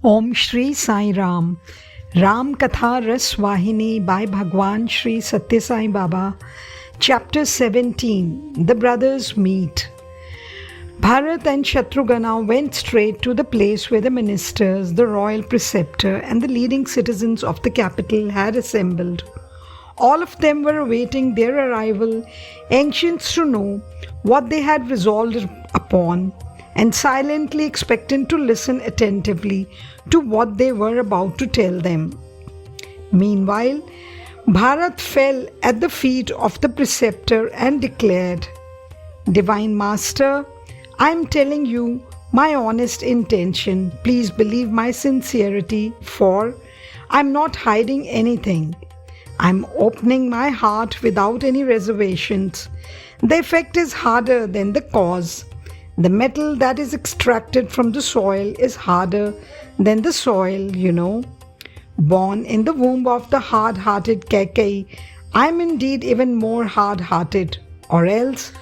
Om Shri Sai Ram. Ramakatha Rasavahini by Bhagavan Shri Sathya Sai Baba. Chapter 17. The Brothers Meet. Bharat and Shatrugana went straight to the place where the ministers, the royal preceptor, and the leading citizens of the capital had assembled. All of them were awaiting their arrival, anxious to know what they had resolved upon, and silently expectant to listen attentively to what they were about to tell them. Meanwhile, Bharat fell at the feet of the preceptor and declared, "Divine Master, I am telling you my honest intention. Please believe my sincerity, for I am not hiding anything. I am opening my heart without any reservations. The effect is harder than the cause. The metal that is extracted from the soil is harder than the soil, you know. Born in the womb of the hard-hearted Kaikeyi, I am indeed even more hard-hearted. Or else,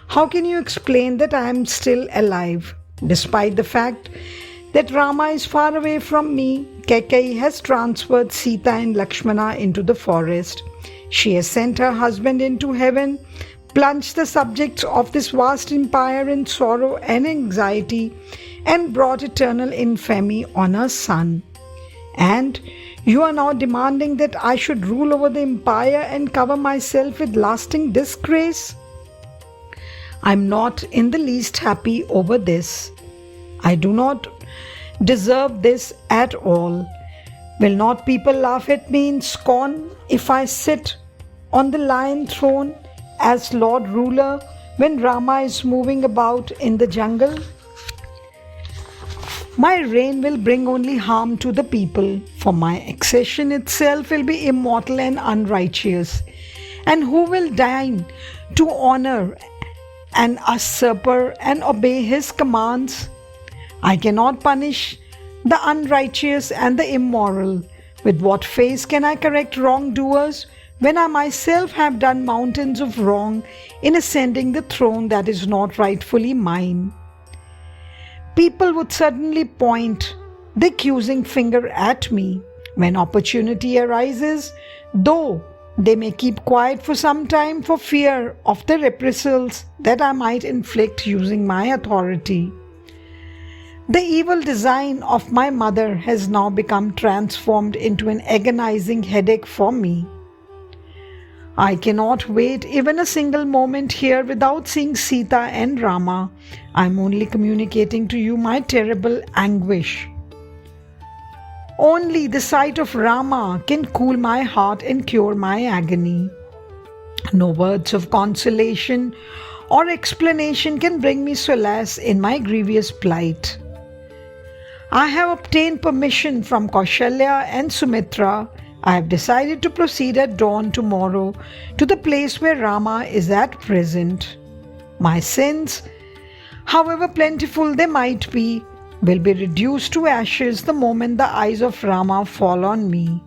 how can you explain that I am still alive? Despite the fact that Rama is far away from me, Kaikeyi has transferred Sita and Lakshmana into the forest. She has sent her husband into heaven, plunged the subjects of this vast empire in sorrow and anxiety, and brought eternal infamy on her son. And you are now demanding that I should rule over the empire and cover myself with lasting disgrace? I am not in the least happy over this. I do not deserve this at all. Will not people laugh at me in scorn if I sit on the lion throne as Lord Ruler when Rama is moving about in the jungle? My reign will bring only harm to the people, for my accession itself will be immortal and unrighteous. And who will deign to honor an usurper and obey his commands? I cannot punish the unrighteous and the immoral. With what face can I correct wrongdoers when I myself have done mountains of wrong in ascending the throne that is not rightfully mine? People would certainly point the accusing finger at me when opportunity arises, though they may keep quiet for some time for fear of the reprisals that I might inflict using my authority. The evil design of my mother has now become transformed into an agonizing headache for me. I cannot wait even a single moment here without seeing Sita and Rama. I am only communicating to you my terrible anguish. Only the sight of Rama can cool my heart and cure my agony. No words of consolation or explanation can bring me solace in my grievous plight. I have obtained permission from Kaushalya and Sumitra. I have decided to proceed at dawn tomorrow to the place where Rama is at present. My sins, however plentiful they might be, will be reduced to ashes the moment the eyes of Rama fall on me.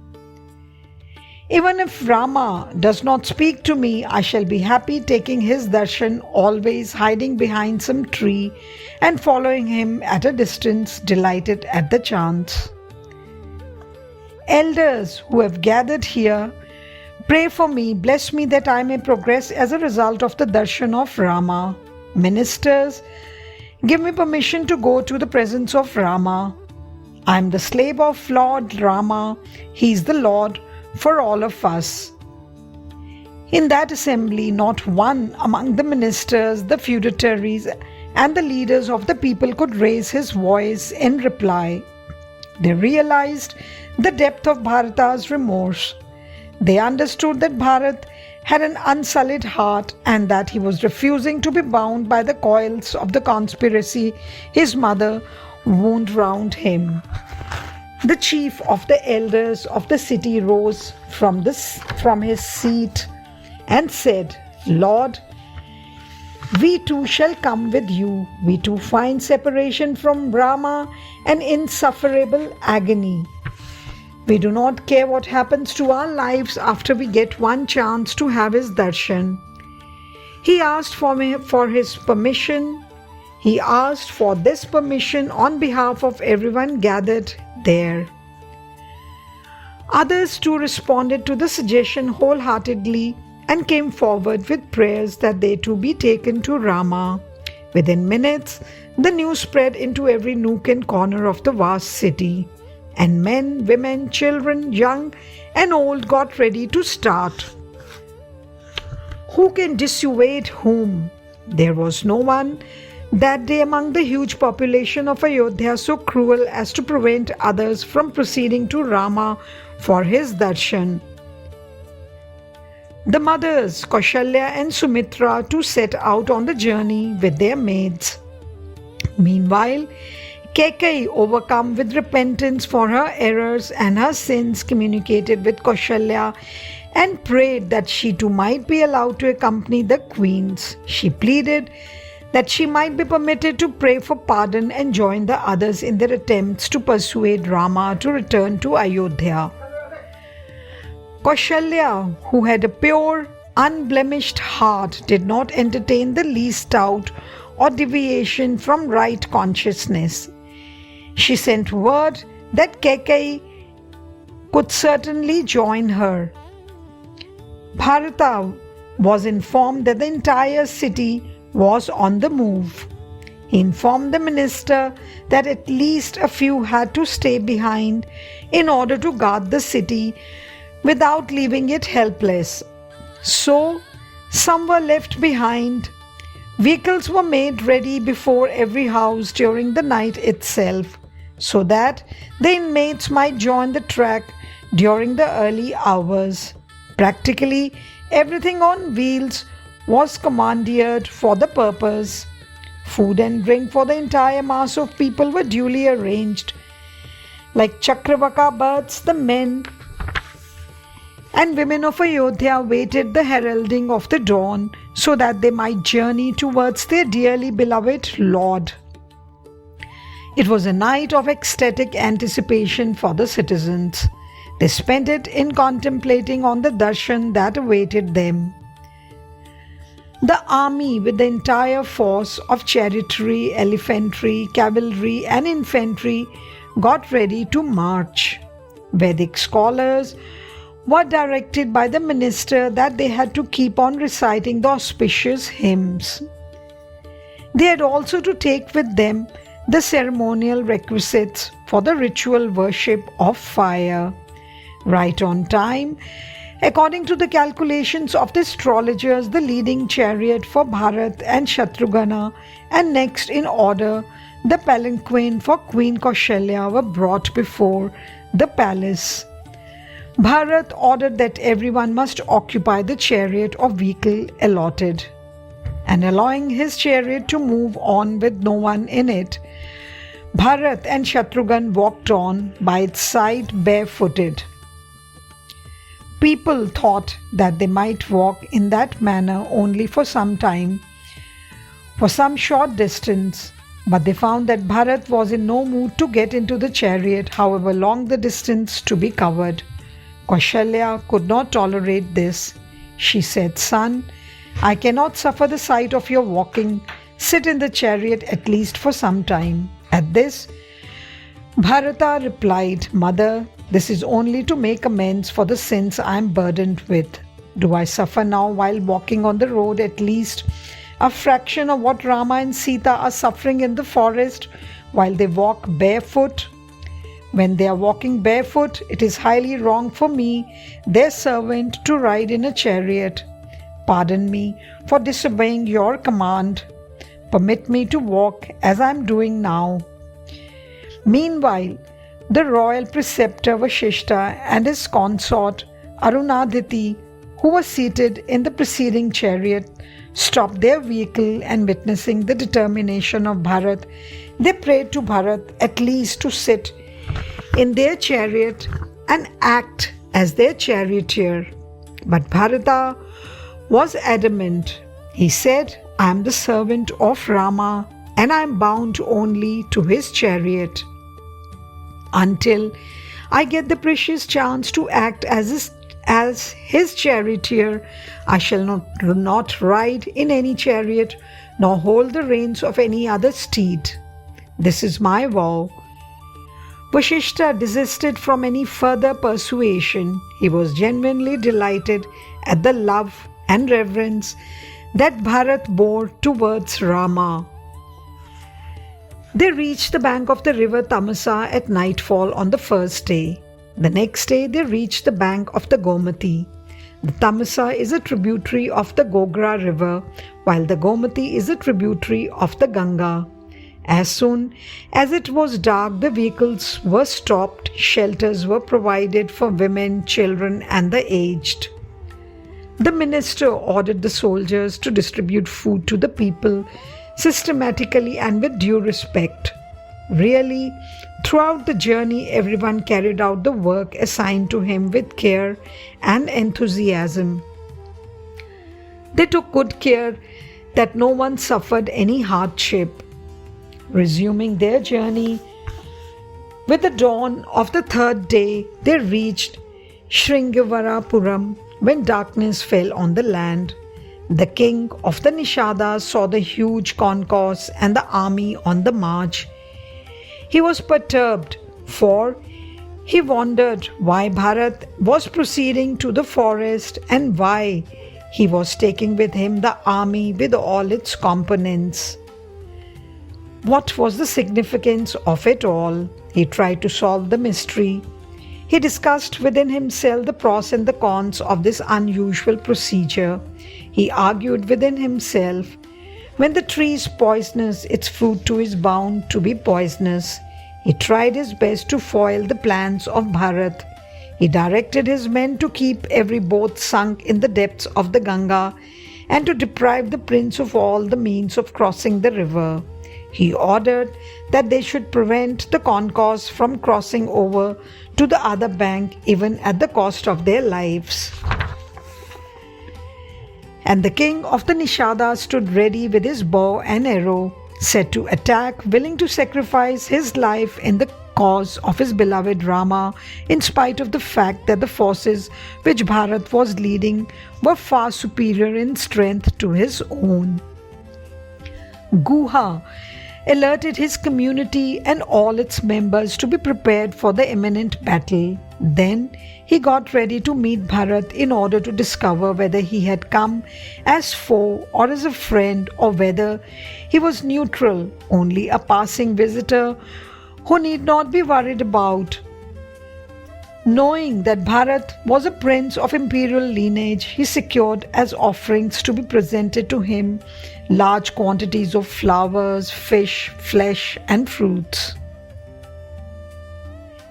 Even if Rama does not speak to me, I shall be happy taking his darshan, always hiding behind some tree and following him at a distance, delighted at the chance. Elders who have gathered here, pray for me, bless me that I may progress as a result of the darshan of Rama. Ministers, give me permission to go to the presence of Rama. I am the slave of Lord Rama. He is the Lord for all of us." In that assembly, not one among the ministers, the feudatories, and the leaders of the people could raise his voice in reply. They realized the depth of Bharata's remorse. They understood that Bharat had an unsullied heart and that he was refusing to be bound by the coils of the conspiracy his mother wound round him. The chief of the elders of the city rose from his seat and said, "Lord, we too shall come with you. We too find separation from Rama an insufferable agony. We do not care what happens to our lives after we get one chance to have his darshan." He asked for his permission. he asked for this permission on behalf of everyone gathered there. Others too responded to the suggestion wholeheartedly and came forward with prayers that they too be taken to Rama. Within minutes, the news spread into every nook and corner of the vast city, and men, women, children, young and old got ready to start. Who can dissuade whom? There was no one that day among the huge population of Ayodhya so cruel as to prevent others from proceeding to Rama for his darshan. The mothers, Kaushalya and Sumitra, too set out on the journey with their maids. Meanwhile, Kaikeyi, overcome with repentance for her errors and her sins, communicated with Kaushalya and prayed that she too might be allowed to accompany the queens. She pleaded that she might be permitted to pray for pardon and join the others in their attempts to persuade Rama to return to Ayodhya. Kaushalya, who had a pure, unblemished heart, did not entertain the least doubt or deviation from right consciousness. She sent word that Kaikeyi could certainly join her. Bharata was informed that the entire city was on the move. He informed the minister that at least a few had to stay behind in order to guard the city without leaving it helpless. So, some were left behind. Vehicles were made ready before every house during the night itself, so that the inmates might join the track during the early hours. Practically everything on wheels was commandeered for the purpose. Food and drink for the entire mass of people were duly arranged. Like Chakravaka births, the men and women of Ayodhya waited the heralding of the dawn so that they might journey towards their dearly beloved Lord. It was a night of ecstatic anticipation for the citizens. They spent it in contemplating on the darshan that awaited them. The army, with the entire force of chariotry, elephantry, cavalry and infantry, got ready to march. Vedic scholars were directed by the minister that they had to keep on reciting the auspicious hymns. They had also to take with them the ceremonial requisites for the ritual worship of fire. Right on time, according to the calculations of the astrologers, the leading chariot for Bharat and Shatrugana, and next in order, the palanquin for Queen Kaushalya, were brought before the palace. Bharat ordered that everyone must occupy the chariot or vehicle allotted, and allowing his chariot to move on with no one in it, Bharat and Shatrughan walked on by its side barefooted. People thought that they might walk in that manner only for some time, for some short distance, but they found that Bharat was in no mood to get into the chariot, however long the distance to be covered. Kaushalya could not tolerate this. She said, "Son, I cannot suffer the sight of your walking. Sit in the chariot at least for some time." At this, Bharata replied, "Mother, this is only to make amends for the sins I am burdened with. Do I suffer now while walking on the road at least a fraction of what Rama and Sita are suffering in the forest while they walk barefoot? When they are walking barefoot, it is highly wrong for me, their servant, to ride in a chariot. Pardon me for disobeying your command. Permit me to walk as I am doing now." Meanwhile, the royal preceptor Vashishta and his consort Arunadhiti, who were seated in the preceding chariot, stopped their vehicle, and witnessing the determination of Bharat, they prayed to Bharat at least to sit in their chariot and act as their charioteer. But Bharata was adamant. He said, "I am the servant of Rama and I am bound only to his chariot. Until I get the precious chance to act as his charioteer, I shall not ride in any chariot, nor hold the reins of any other steed. This is my vow." Vashishta desisted from any further persuasion. He was genuinely delighted at the love and reverence that Bharat bore towards Rama. They reached the bank of the river Tamasa at nightfall on the first day. The next day they reached the bank of the Gomati. The Tamasa is a tributary of the Gogra river, while the Gomati is a tributary of the Ganga. As soon as it was dark, the vehicles were stopped, shelters were provided for women, children, and the aged. The minister ordered the soldiers to distribute food to the people systematically and with due respect. Really, throughout the journey, everyone carried out the work assigned to him with care and enthusiasm. They took good care that no one suffered any hardship. Resuming their journey, with the dawn of the third day, they reached Sringavarapuram when darkness fell on the land. The king of the Nishadas saw the huge concourse and the army on the march. He was perturbed, for he wondered why Bharat was proceeding to the forest and why he was taking with him the army with all its components. What was the significance of it all? He tried to solve the mystery. He discussed within himself the pros and the cons of this unusual procedure. He argued within himself, when the tree is poisonous, its fruit too is bound to be poisonous. He tried his best to foil the plans of Bharat. He directed his men to keep every boat sunk in the depths of the Ganga and to deprive the prince of all the means of crossing the river. He ordered that they should prevent the concourse from crossing over to the other bank even at the cost of their lives. And the king of the Nishada stood ready with his bow and arrow, set to attack, willing to sacrifice his life in the cause of his beloved Rama, in spite of the fact that the forces which Bharat was leading were far superior in strength to his own. Guha alerted his community and all its members to be prepared for the imminent battle. Then he got ready to meet Bharat in order to discover whether he had come as foe or as a friend, or whether he was neutral, only a passing visitor who need not be worried about. Knowing that Bharat was a prince of imperial lineage, he secured as offerings to be presented to him large quantities of flowers, fish, flesh, and fruits.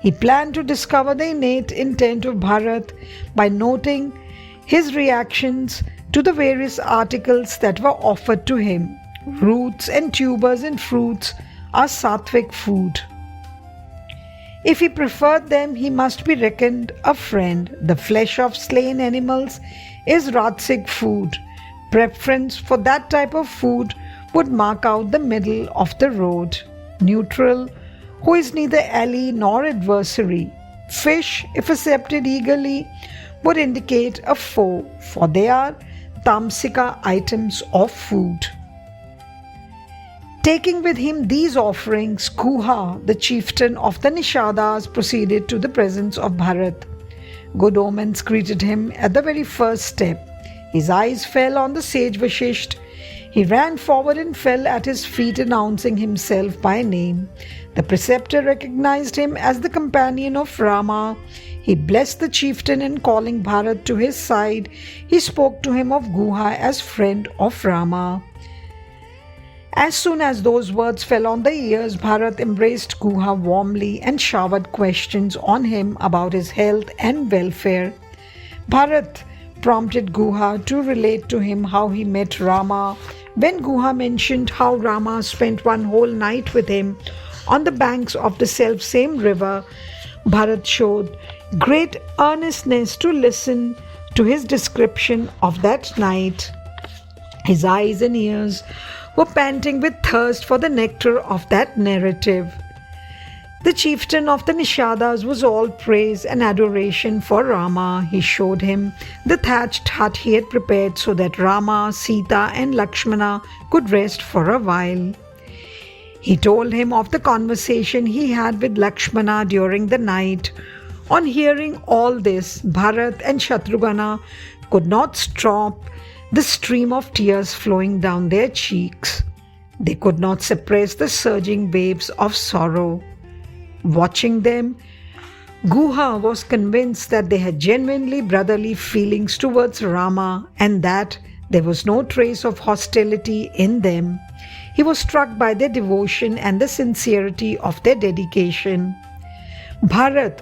He planned to discover the innate intent of Bharat by noting his reactions to the various articles that were offered to him. Roots and tubers and fruits are sattvic food. If he preferred them, he must be reckoned a friend. The flesh of slain animals is rajasic food. Preference for that type of food would mark out the middle of the road. Neutral, who is neither ally nor adversary. Fish, if accepted eagerly, would indicate a foe, for they are tamsika items of food. Taking with him these offerings, Guha, the chieftain of the Nishadas, proceeded to the presence of Bharat. Good omens greeted him at the very first step. His eyes fell on the sage Vashisht. He ran forward and fell at his feet, announcing himself by name. The preceptor recognized him as the companion of Rama. He blessed the chieftain, and calling Bharat to his side, he spoke to him of Guha as friend of Rama. As soon as those words fell on the ears, Bharat embraced Guha warmly and showered questions on him about his health and welfare. Bharat prompted Guha to relate to him how he met Rama. When Guha mentioned how Rama spent one whole night with him on the banks of the self-same river, Bharat showed great earnestness to listen to his description of that night. His eyes and ears were panting with thirst for the nectar of that narrative. The chieftain of the Nishadas was all praise and adoration for Rama. He showed him the thatched hut he had prepared so that Rama, Sita and Lakshmana could rest for a while. He told him of the conversation he had with Lakshmana during the night. On hearing all this, Bharat and Shatrugana could not stop the stream of tears flowing down their cheeks. They could not suppress the surging waves of sorrow. Watching them, Guha was convinced that they had genuinely brotherly feelings towards Rama and that there was no trace of hostility in them. He was struck by their devotion and the sincerity of their dedication. Bharat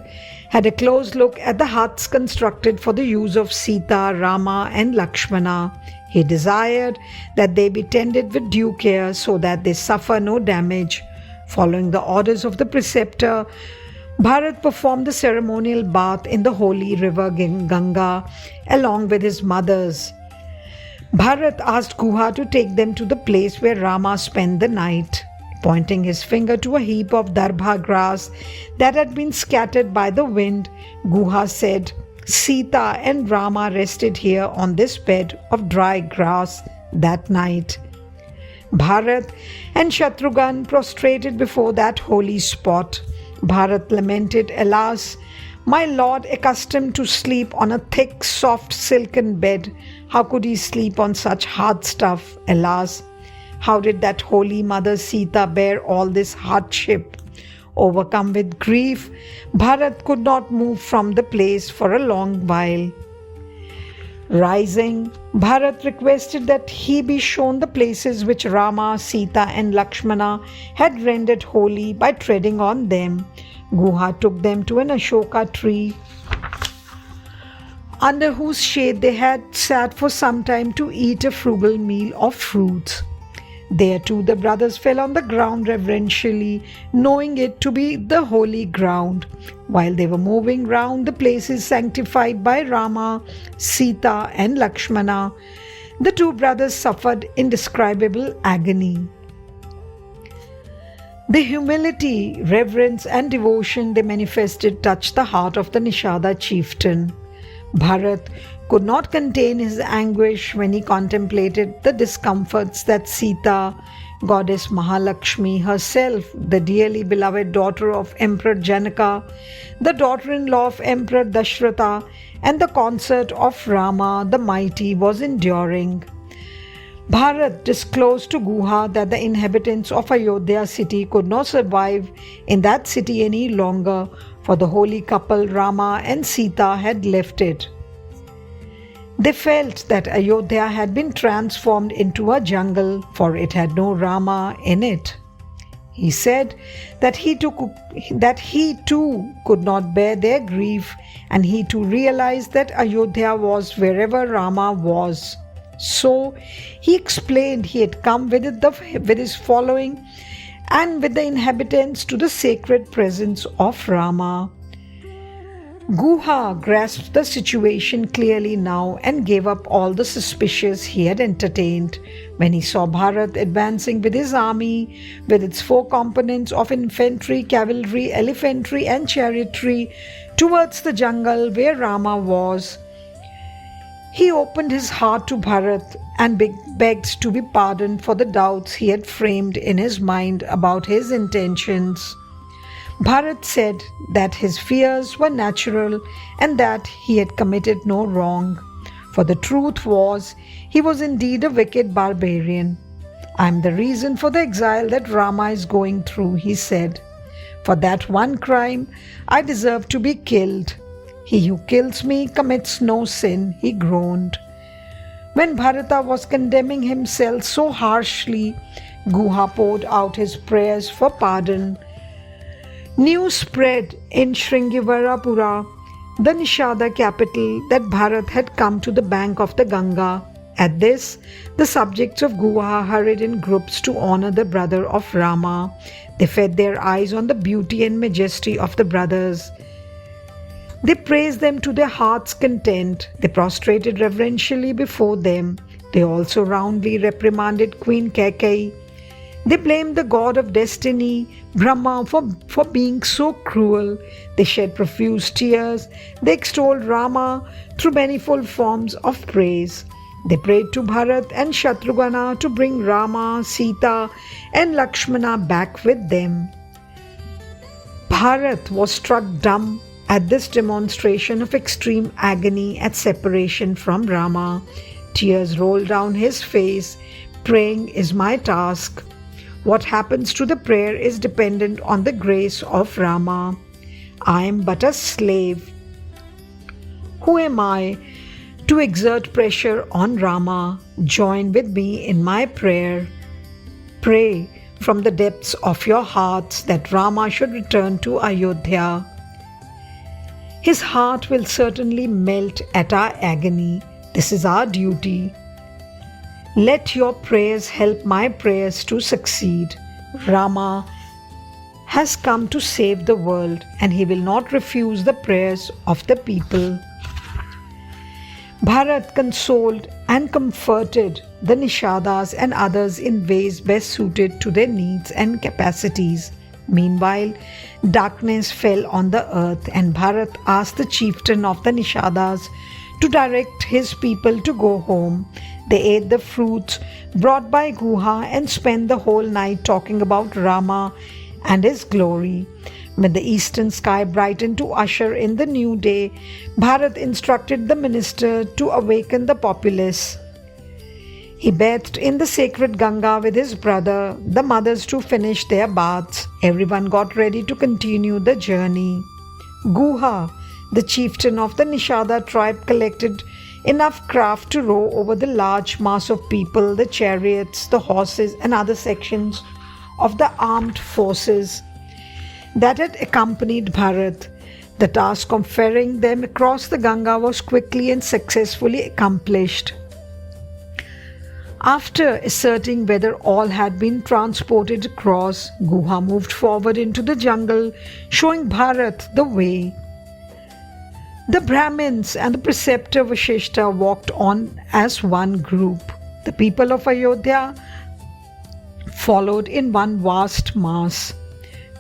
had a close look at the huts constructed for the use of Sita, Rama and Lakshmana. He desired that they be tended with due care so that they suffer no damage. Following the orders of the preceptor, Bharat performed the ceremonial bath in the holy river Ganga along with his mothers. Bharat asked Guha to take them to the place where Rama spent the night. Pointing his finger to a heap of darbha grass that had been scattered by the wind, Guha said, "Sita and Rama rested here on this bed of dry grass that night." Bharat and Shatrughan prostrated before that holy spot. Bharat lamented, "Alas, my lord accustomed to sleep on a thick, soft, silken bed, how could he sleep on such hard stuff? Alas, how did that holy mother Sita bear all this hardship?" Overcome with grief, Bharat could not move from the place for a long while. Rising, Bharat requested that he be shown the places which Rama, Sita and Lakshmana had rendered holy by treading on them. Guha took them to an Ashoka tree, under whose shade they had sat for some time to eat a frugal meal of fruits. There too the brothers fell on the ground reverentially, knowing it to be the holy ground. While they were moving round the places sanctified by Rama, Sita and Lakshmana, the two brothers suffered indescribable agony. The humility, reverence and devotion they manifested touched the heart of the Nishada chieftain. Bharat could not contain his anguish when he contemplated the discomforts that Sita, goddess Mahalakshmi herself, the dearly beloved daughter of Emperor Janaka, the daughter-in-law of Emperor Dashratha, and the consort of Rama the mighty was enduring. Bharat disclosed to Guha that the inhabitants of Ayodhya city could not survive in that city any longer, for the holy couple Rama and Sita had left it. They felt that Ayodhya had been transformed into a jungle, for it had no Rama in it. He said that he too could not bear their grief, and he too realized that Ayodhya was wherever Rama was. So he explained he had come with his following and with the inhabitants to the sacred presence of Rama. Guha grasped the situation clearly now and gave up all the suspicions he had entertained. When he saw Bharat advancing with his army, with its 4 components of infantry, cavalry, elephantry and chariotry, towards the jungle where Rama was, he opened his heart to Bharat and begged to be pardoned for the doubts he had framed in his mind about his intentions. Bharat said that his fears were natural and that he had committed no wrong. For the truth was, he was indeed a wicked barbarian. "I am the reason for the exile that Rama is going through," he said. "For that one crime, I deserve to be killed. He who kills me commits no sin," he groaned. When Bharata was condemning himself so harshly, Guha poured out his prayers for pardon. News spread in Shringivarapura, the Nishada capital, that Bharat had come to the bank of the Ganga. At this, the subjects of Guha hurried in groups to honor the brother of Rama. They fed their eyes on the beauty and majesty of the brothers. They praised them to their heart's content. They prostrated reverentially before them. They also roundly reprimanded Queen Kaikeyi. They blamed the god of destiny, Brahma, for being so cruel. They shed profuse tears. They extolled Rama through manifold forms of praise. They prayed to Bharat and Shatrugana to bring Rama, Sita, and Lakshmana back with them. Bharat was struck dumb at this demonstration of extreme agony at separation from Rama. Tears rolled down his face. Praying is my task. What happens to the prayer is dependent on the grace of Rama. I am but a slave. Who am I to exert pressure on Rama? Join with me in my prayer. Pray from the depths of your hearts that Rama should return to Ayodhya. His heart will certainly melt at our agony. This is our duty. Let your prayers help my prayers to succeed. Rama has come to save the world, and he will not refuse the prayers of the people. Bharat consoled and comforted the Nishadas and others in ways best suited to their needs and capacities. Meanwhile, darkness fell on the earth, and Bharat asked the chieftain of the Nishadas to direct his people to go home. They ate the fruits brought by Guha and spent the whole night talking about Rama and his glory. When the eastern sky brightened to usher in the new day, Bharat instructed the minister to awaken the populace. He bathed in the sacred Ganga with his brother, the mothers to finish their baths. Everyone got ready to continue the journey. Guha, the chieftain of the Nishada tribe, collected enough craft to row over the large mass of people, the chariots, the horses, and other sections of the armed forces that had accompanied Bharat. The task of ferrying them across the Ganga was quickly and successfully accomplished. After asserting whether all had been transported across, Guha moved forward into the jungle, showing Bharat the way. The Brahmins and the preceptor Vashishta walked on as one group. The people of Ayodhya followed in one vast mass.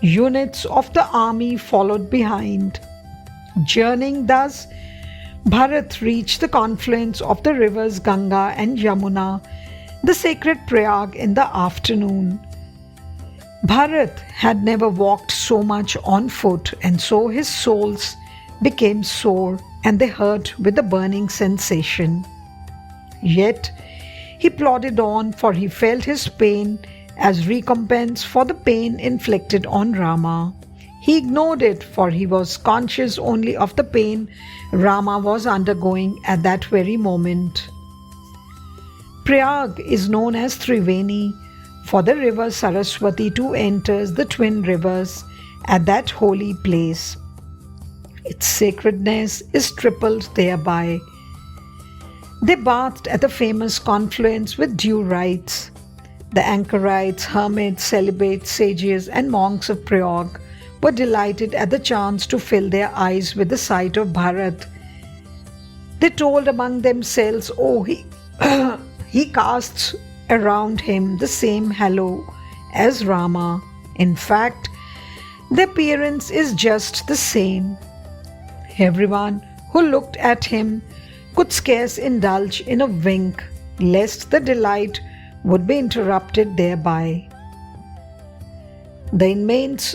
Units of the army followed behind. Journeying thus, Bharat reached the confluence of the rivers Ganga and Yamuna, the sacred Prayag, in the afternoon. Bharat had never walked so much on foot, and so his soles became sore and they hurt with a burning sensation. Yet he plodded on, for he felt his pain as recompense for the pain inflicted on Rama. He ignored it, for he was conscious only of the pain Rama was undergoing at that very moment. Prayag is known as Triveni, for the river Saraswati too enters the twin rivers at that holy place. Its sacredness is tripled thereby. They bathed at the famous confluence with due rites. The anchorites, hermits, celibates, sages, and monks of Prayag were delighted at the chance to fill their eyes with the sight of Bharat. They told among themselves, "Oh, he casts around him the same halo as Rama. In fact, the appearance is just the same." Everyone who looked at him could scarce indulge in a wink, lest the delight would be interrupted thereby. The inmates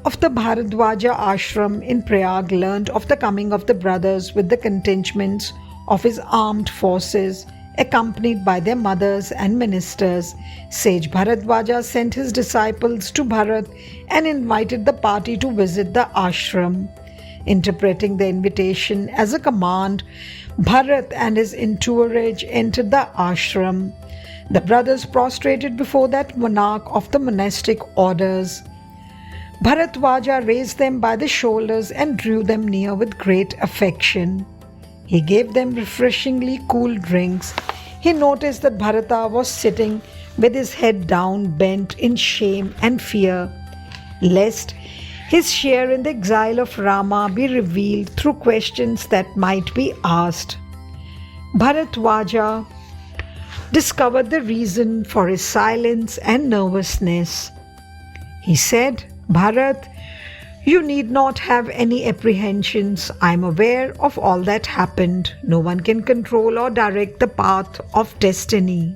of the Bharadwaja ashram in Prayag learned of the coming of the brothers with the contingents of his armed forces, accompanied by their mothers and ministers. Sage Bharadwaja sent his disciples to Bharat and invited the party to visit the ashram. Interpreting the invitation as a command, Bharat and his entourage entered the ashram. The brothers prostrated before that monarch of the monastic orders. Bharadwaja raised them by the shoulders and drew them near with great affection. He gave them refreshingly cool drinks. He noticed that Bharata was sitting with his head down, bent in shame and fear, lest his share in the exile of Rama be revealed through questions that might be asked. Bharadwaja discovered the reason for his silence and nervousness. He said, "Bharat, you need not have any apprehensions. I am aware of all that happened. No one can control or direct the path of destiny.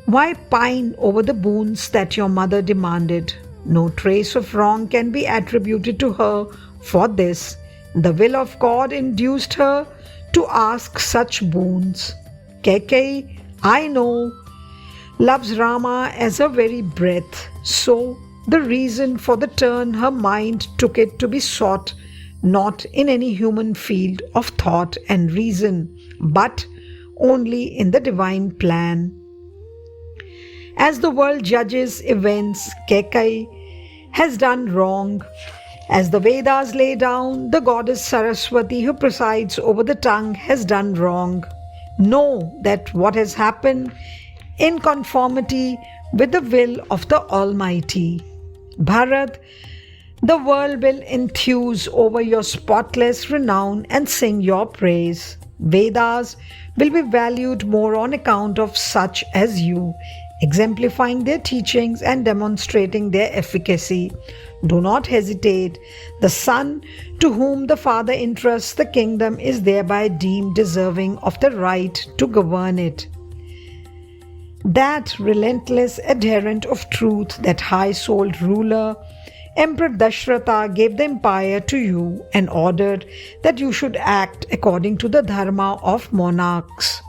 Why pine over the boons that your mother demanded? No trace of wrong can be attributed to her for this. The will of God induced her to ask such boons. Kaikeyi, I know, loves Rama as her very breath. So the reason for the turn her mind took it to be sought not in any human field of thought and reason, but only in the divine plan. As the world judges events, Kaikeyi has done wrong. As the Vedas lay down, the goddess Saraswati who presides over the tongue has done wrong. Know that what has happened in conformity with the will of the Almighty. Bharat, the world will enthuse over your spotless renown and sing your praise. Vedas will be valued more on account of such as you, exemplifying their teachings and demonstrating their efficacy. Do not hesitate. The son to whom the father entrusts the kingdom is thereby deemed deserving of the right to govern it. That relentless adherent of truth, that high-souled ruler, Emperor Dashratha, gave the empire to you and ordered that you should act according to the dharma of monarchs.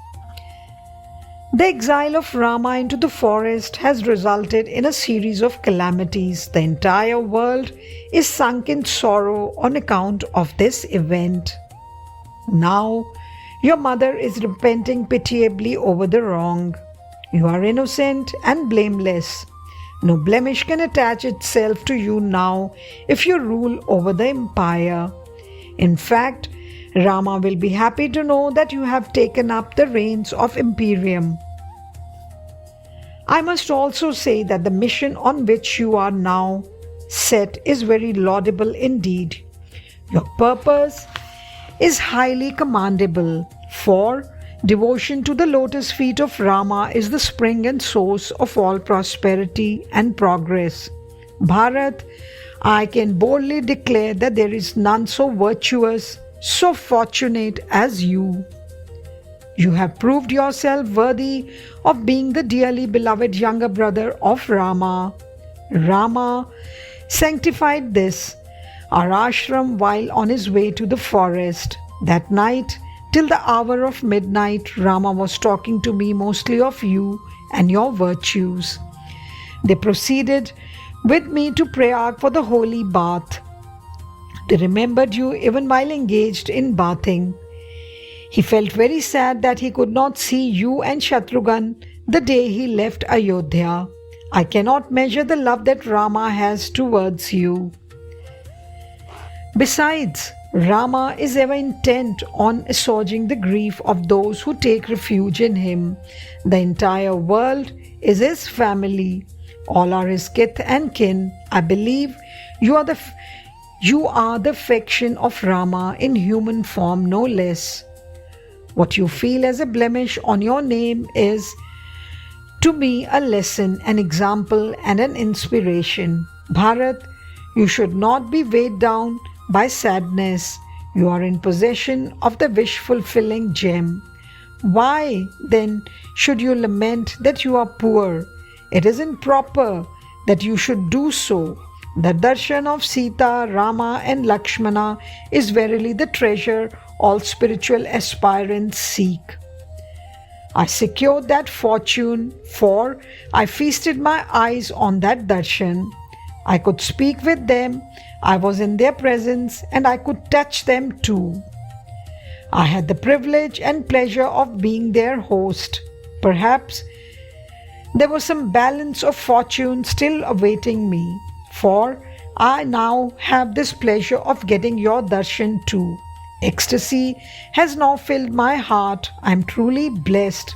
The exile of Rama into the forest has resulted in a series of calamities. The entire world is sunk in sorrow on account of this event. Now, your mother is repenting pitiably over the wrong. You are innocent and blameless. No blemish can attach itself to you now if you rule over the empire. In fact, Rama will be happy to know that you have taken up the reins of imperium. I must also say that the mission on which you are now set is very laudable indeed. Your purpose is highly commendable, for devotion to the lotus feet of Rama is the spring and source of all prosperity and progress. Bharat, I can boldly declare that there is none so virtuous, so fortunate as you. You have proved yourself worthy of being the dearly beloved younger brother of Rama. Rama sanctified this, our ashram, while on his way to the forest. That night, till the hour of midnight, Rama was talking to me mostly of you and your virtues. They proceeded with me to Prayag for the holy bath. They remembered you even while engaged in bathing. He felt very sad that he could not see you and Shatrughan the day he left Ayodhya. I cannot measure the love that Rama has towards you. Besides, Rama is ever intent on assuaging the grief of those who take refuge in him. The entire world is his family. All are his kith and kin. I believe you are the affection of Rama in human form, no less. What you feel as a blemish on your name is, to me, a lesson, an example, and an inspiration. Bharat, you should not be weighed down by sadness. You are in possession of the wish-fulfilling gem. Why, then, should you lament that you are poor? It isn't proper that you should do so. The darshan of Sita, Rama, and Lakshmana is verily the treasure all spiritual aspirants seek. I secured that fortune, for I feasted my eyes on that darshan. I could speak with them, I was in their presence, and I could touch them too. I had the privilege and pleasure of being their host. Perhaps there was some balance of fortune still awaiting me, for I now have this pleasure of getting your darshan too. Ecstasy has now filled my heart. I am truly blessed.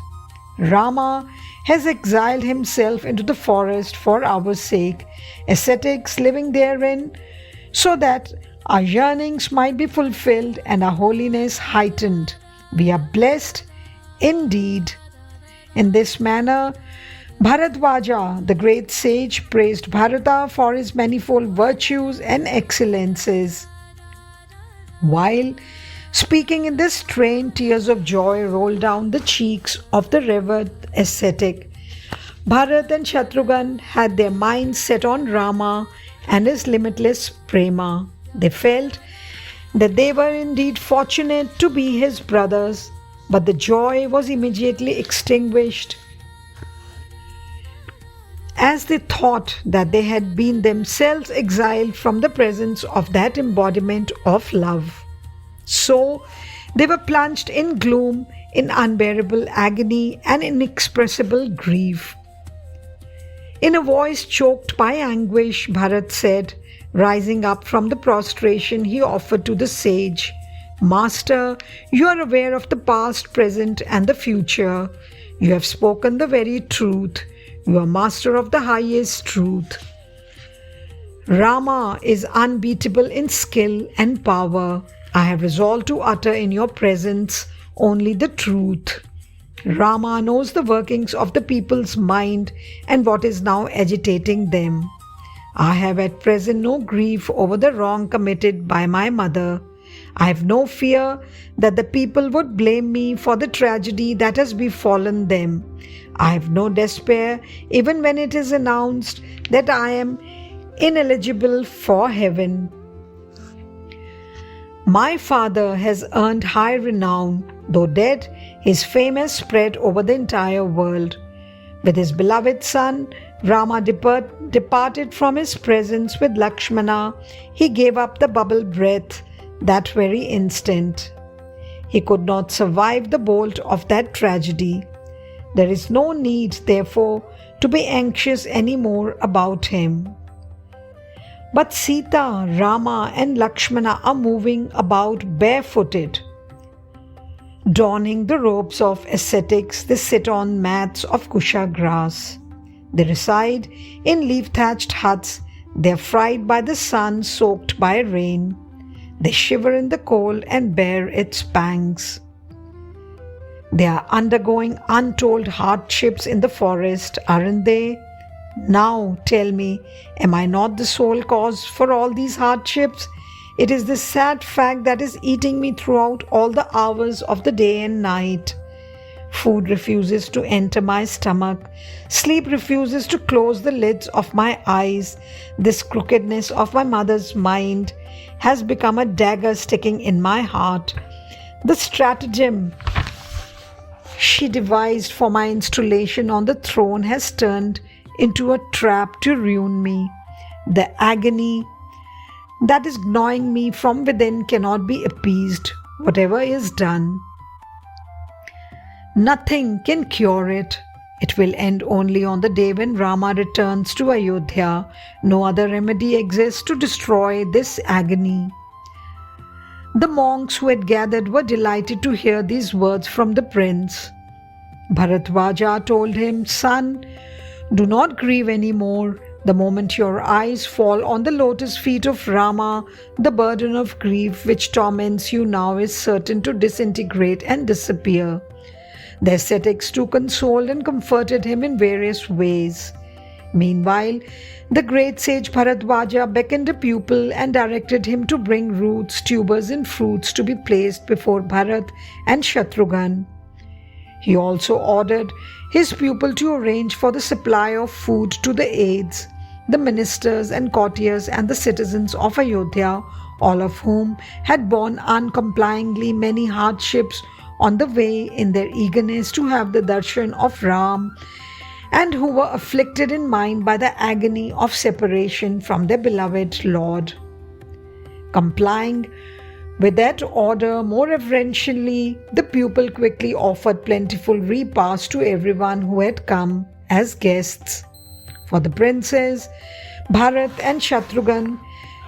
Rama has exiled himself into the forest for our sake, ascetics living therein, so that our yearnings might be fulfilled and our holiness heightened. We are blessed indeed. In this manner, Bharadwaja, the great sage, praised Bharata for his manifold virtues and excellences. While speaking in this strain, tears of joy rolled down the cheeks of the revered ascetic. Bharat and Shatrughan had their minds set on Rama and his limitless prema. They felt that they were indeed fortunate to be his brothers, but the joy was immediately extinguished as they thought that they had been themselves exiled from the presence of that embodiment of love. So they were plunged in gloom, in unbearable agony and inexpressible grief. In a voice choked by anguish, Bharat said, rising up from the prostration he offered to the sage, "Master, you are aware of the past, present and the future. You have spoken the very truth. You are master of the highest truth. Rama is unbeatable in skill and power. I have resolved to utter in your presence only the truth. Rama knows the workings of the people's mind and what is now agitating them. I have at present no grief over the wrong committed by my mother. I have no fear that the people would blame me for the tragedy that has befallen them. I have no despair even when it is announced that I am ineligible for heaven. My father has earned high renown. Though dead, his fame has spread over the entire world. With his beloved son, Rama departed from his presence with Lakshmana. He gave up the bubble breath that very instant. He could not survive the bolt of that tragedy. There is no need, therefore, to be anxious any more about him. But Sita, Rama and Lakshmana are moving about barefooted. Donning the robes of ascetics, they sit on mats of kusha grass. They reside in leaf-thatched huts. They are fried by the sun, soaked by rain. They shiver in the cold and bear its pangs. They are undergoing untold hardships in the forest, aren't they? Now tell me, am I not the sole cause for all these hardships? It is this sad fact that is eating me throughout all the hours of the day and night. Food refuses to enter my stomach. Sleep refuses to close the lids of my eyes. This crookedness of my mother's mind has become a dagger sticking in my heart. The stratagem she devised for my installation on the throne has turned into a trap to ruin me. The agony that is gnawing me from within cannot be appeased, whatever is done. Nothing can cure it. It will end only on the day when Rama returns to Ayodhya. No other remedy exists to destroy this agony. The monks who had gathered were delighted to hear these words from the prince. Bharadwaja told him, "Son, do not grieve any more. The moment your eyes fall on the lotus feet of Rama, the burden of grief which torments you now is certain to disintegrate and disappear." The ascetics too consoled and comforted him in various ways. Meanwhile, the great sage Bharadwaja beckoned a pupil and directed him to bring roots, tubers and fruits to be placed before Bharat and Shatrughan. He also ordered his pupil to arrange for the supply of food to the aides, the ministers and courtiers and the citizens of Ayodhya, all of whom had borne uncomplainingly many hardships on the way in their eagerness to have the darshan of Ram, and who were afflicted in mind by the agony of separation from their beloved Lord. Complying with that order more reverentially, the pupil quickly offered plentiful repast to everyone who had come as guests. For the princes, Bharat and Shatrughan,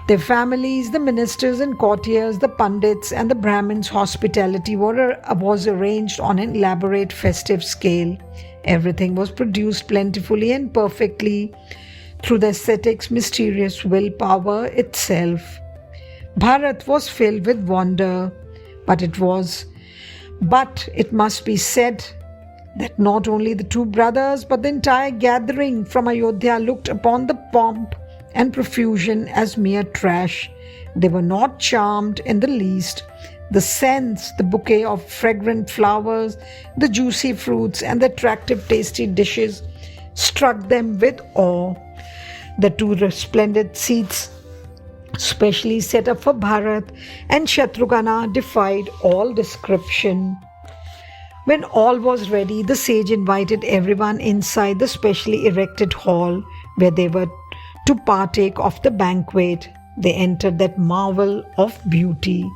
their families, the ministers and courtiers, the pandits and the Brahmins' hospitality was arranged on an elaborate festive scale. Everything was produced plentifully and perfectly through the ascetic's mysterious willpower itself. Bharat was filled with wonder, but it must be said that not only the two brothers but the entire gathering from Ayodhya looked upon the pomp and profusion as mere trash. They were not charmed in the least. The scents, the bouquet of fragrant flowers, the juicy fruits, and the attractive tasty dishes struck them with awe. The two resplendent seats specially set up for Bharat and Shatrugana defied all description. When all was ready, the sage invited everyone inside the specially erected hall where they were to partake of the banquet. They entered that marvel of beauty.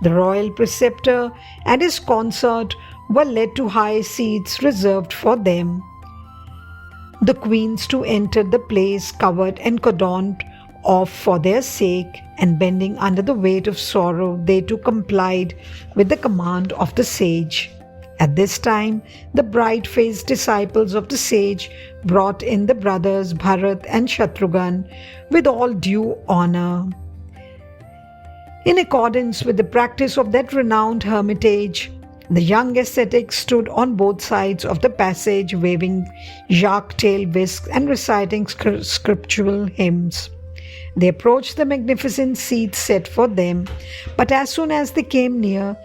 The royal preceptor and his consort were led to high seats reserved for them. The queens too entered the place covered and cordoned off for their sake, and bending under the weight of sorrow, they too complied with the command of the sage. At this time, the bright-faced disciples of the sage brought in the brothers Bharat and Shatrughan with all due honor. In accordance with the practice of that renowned hermitage, the young ascetics stood on both sides of the passage, waving yak-tail whisks and reciting scriptural hymns. They approached the magnificent seats set for them, but as soon as they came near,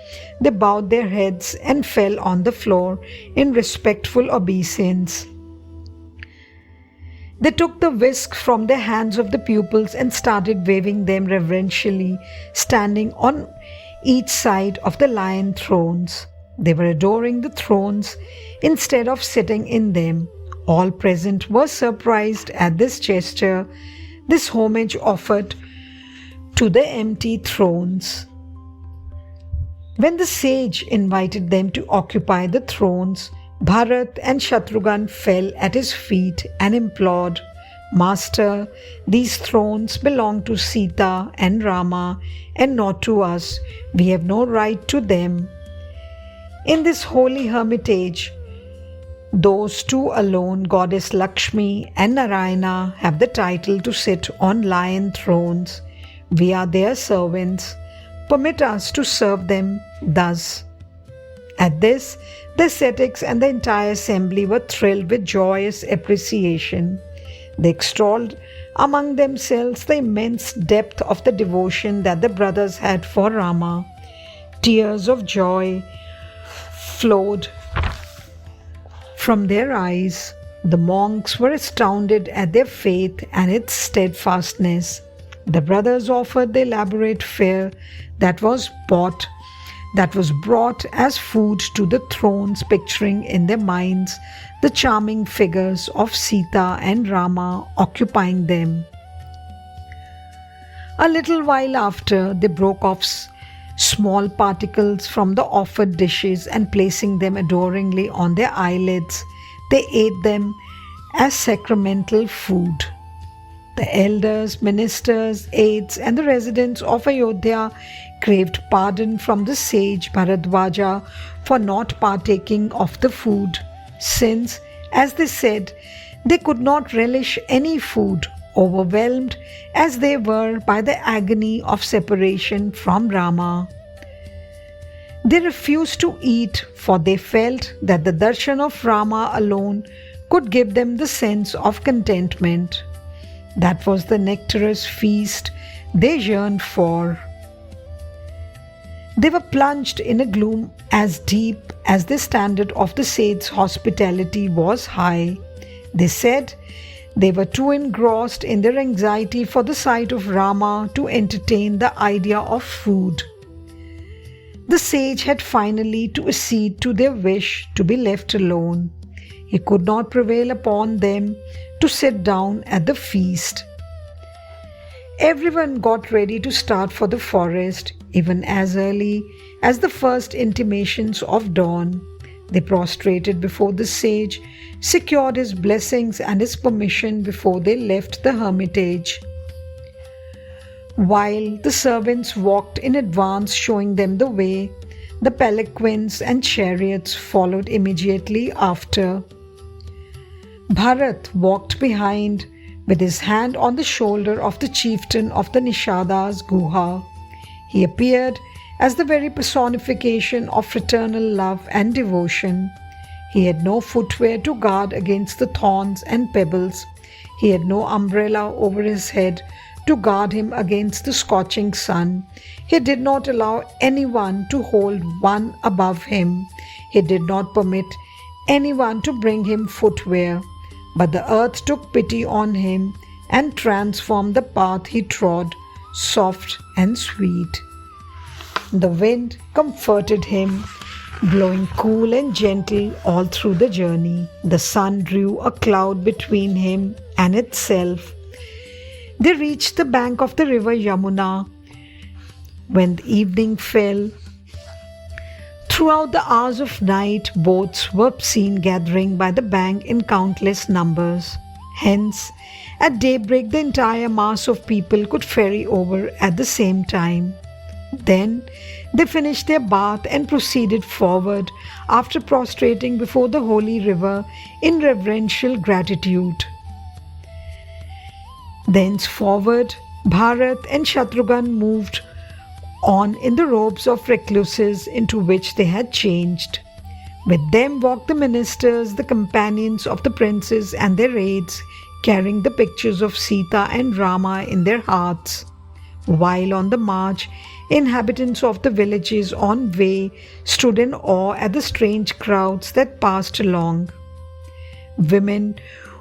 they bowed their heads and fell on the floor in respectful obeisance. They took the whisk from the hands of the pupils and started waving them reverentially, standing on each side of the lion thrones. They were adoring the thrones instead of sitting in them. All present were surprised at this gesture, this homage offered to the empty thrones. When the sage invited them to occupy the thrones, Bharat and Shatrughan fell at his feet and implored, "Master, these thrones belong to Sita and Rama and not to us. We have no right to them. In this holy hermitage, those two alone, Goddess Lakshmi and Narayana, have the title to sit on lion thrones. We are their servants. Permit us to serve them thus." At this, the ascetics and the entire assembly were thrilled with joyous appreciation. They extolled among themselves the immense depth of the devotion that the brothers had for Rama. Tears of joy flowed from their eyes. The monks were astounded at their faith and its steadfastness. The brothers offered the elaborate fare that was brought as food to the thrones, picturing in their minds the charming figures of Sita and Rama occupying them. A little while after, they broke off small particles from the offered dishes and placing them adoringly on their eyelids, they ate them as sacramental food. The elders, ministers, aides, and the residents of Ayodhya craved pardon from the sage Bharadwaja for not partaking of the food, since, as they said, they could not relish any food, overwhelmed as they were by the agony of separation from Rama. They refused to eat, for they felt that the darshan of Rama alone could give them the sense of contentment. That was the nectarous feast they yearned for. They were plunged in a gloom as deep as the standard of the sage's hospitality was high. They said they were too engrossed in their anxiety for the sight of Rama to entertain the idea of food. The sage had finally to accede to their wish to be left alone. He could not prevail upon them to sit down at the feast. Everyone got ready to start for the forest, even as early as the first intimations of dawn. They prostrated before the sage, secured his blessings and his permission before they left the hermitage. While the servants walked in advance showing them the way, the palanquins and chariots followed immediately after. Bharat walked behind with his hand on the shoulder of the chieftain of the Nishada's Guha. He appeared as the very personification of fraternal love and devotion. He had no footwear to guard against the thorns and pebbles. He had no umbrella over his head to guard him against the scorching sun. He did not allow anyone to hold one above him. He did not permit anyone to bring him footwear. But the earth took pity on him and transformed the path he trod, soft and sweet. The wind comforted him, blowing cool and gentle all through the journey. The sun drew a cloud between him and itself. They reached the bank of the river Yamuna. When the evening fell, throughout the hours of night, boats were seen gathering by the bank in countless numbers. Hence, at daybreak, the entire mass of people could ferry over at the same time. Then they finished their bath and proceeded forward after prostrating before the holy river in reverential gratitude. Thenceforward, Bharat and Shatrughan moved on in the robes of recluses into which they had changed. With them walked the ministers, the companions of the princes and their aides, carrying the pictures of Sita and Rama in their hearts. While on the march, inhabitants of the villages on way stood in awe at the strange crowds that passed along. Women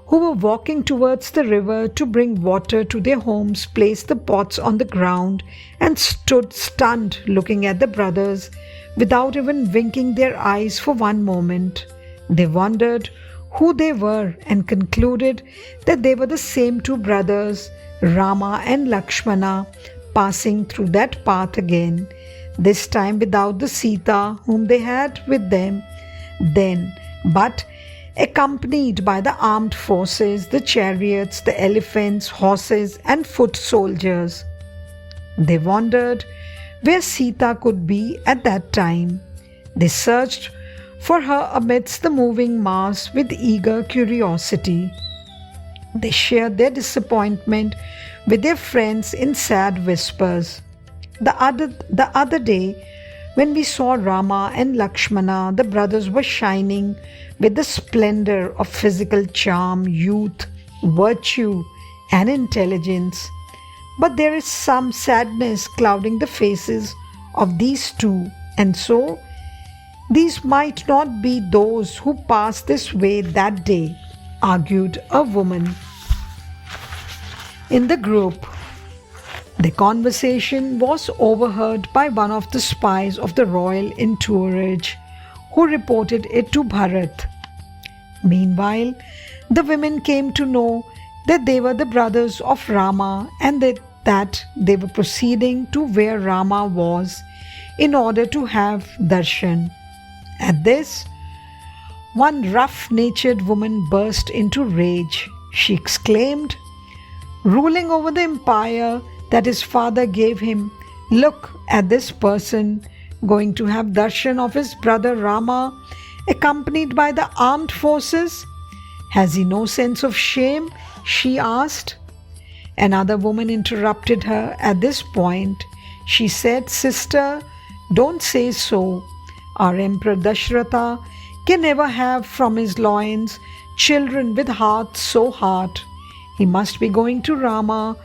who were walking towards the river to bring water to their homes placed the pots on the ground and stood stunned looking at the brothers without even winking their eyes for one moment. They wondered who they were and concluded that they were the same two brothers, Rama and Lakshmana, passing through that path again, this time without the Sita whom they had with them then, but accompanied by the armed forces, the chariots, the elephants, horses and foot soldiers. They wondered where Sita could be at that time. They searched for her amidst the moving mass with eager curiosity. They shared their disappointment with their friends in sad whispers. The other day, when we saw Rama and Lakshmana, the brothers were shining with the splendor of physical charm, youth, virtue, and intelligence. But there is some sadness clouding the faces of these two, and so these might not be those who passed this way that day, argued a woman in the group. The conversation was overheard by one of the spies of the royal entourage, who reported it to Bharat. Meanwhile, the women came to know that they were the brothers of Rama and that they were proceeding to where Rama was in order to have darshan. At this, one rough-natured woman burst into rage. She exclaimed, "Ruling over the empire that his father gave him, look at this person going to have darshan of his brother Rama, accompanied by the armed forces. Has he no sense of shame?" she asked. Another woman interrupted her at this point. She said, "Sister, don't say so. Our Emperor Dashratha can never have from his loins children with hearts so hard. He must be going to Rama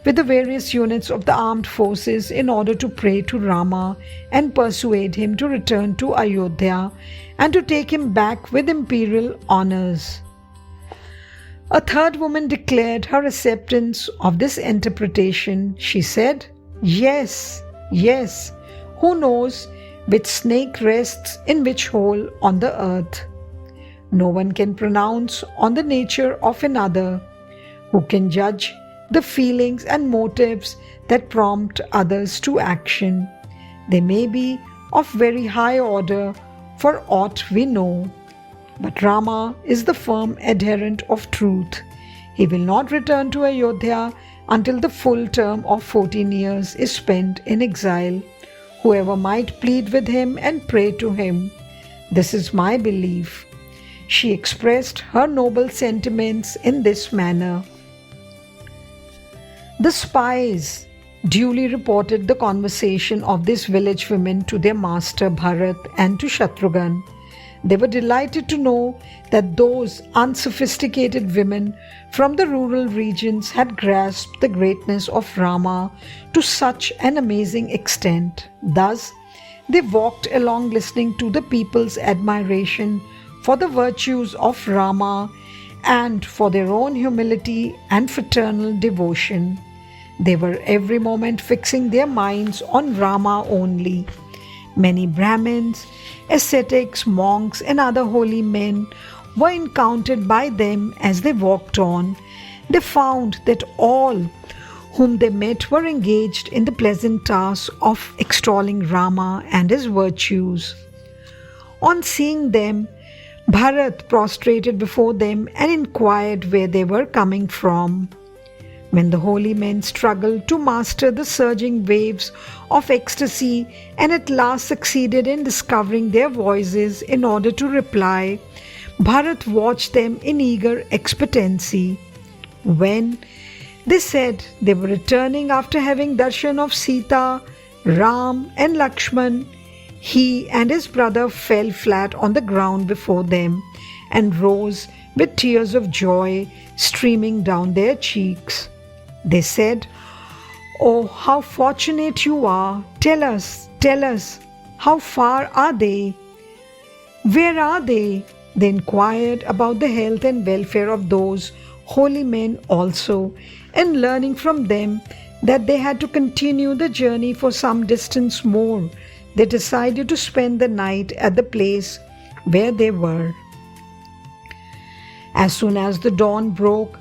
with the various units of the armed forces in order to pray to Rama and persuade him to return to Ayodhya and to take him back with imperial honors." A third woman declared her acceptance of this interpretation. She said, Yes, who knows which snake rests in which hole on the earth? No one can pronounce on the nature of another. Who can judge the feelings and motives that prompt others to action? They may be of very high order for aught we know. But Rama is the firm adherent of truth. He will not return to Ayodhya until the full term of 14 years is spent in exile. Whoever might plead with him and pray to him. This is my belief. She expressed her noble sentiments in this manner. The spies duly reported the conversation of these village women to their master Bharat and to Shatrughan. They were delighted to know that those unsophisticated women from the rural regions had grasped the greatness of Rama to such an amazing extent. Thus, they walked along listening to the people's admiration for the virtues of Rama and for their own humility and fraternal devotion. They were every moment fixing their minds on Rama only. Many Brahmins, ascetics, monks, and other holy men were encountered by them as they walked on. They found that all whom they met were engaged in the pleasant task of extolling Rama and his virtues. On seeing them, Bharat prostrated before them and inquired where they were coming from. When the holy men struggled to master the surging waves of ecstasy and at last succeeded in discovering their voices in order to reply, Bharat watched them in eager expectancy. When they said they were returning after having darshan of Sita, Ram and Lakshman, he and his brother fell flat on the ground before them and rose with tears of joy streaming down their cheeks. They said, "Oh, how fortunate you are! Tell us, how far are they? Where are they?" They inquired about the health and welfare of those holy men also, and learning from them that they had to continue the journey for some distance more, they decided to spend the night at the place where they were. As soon as the dawn broke,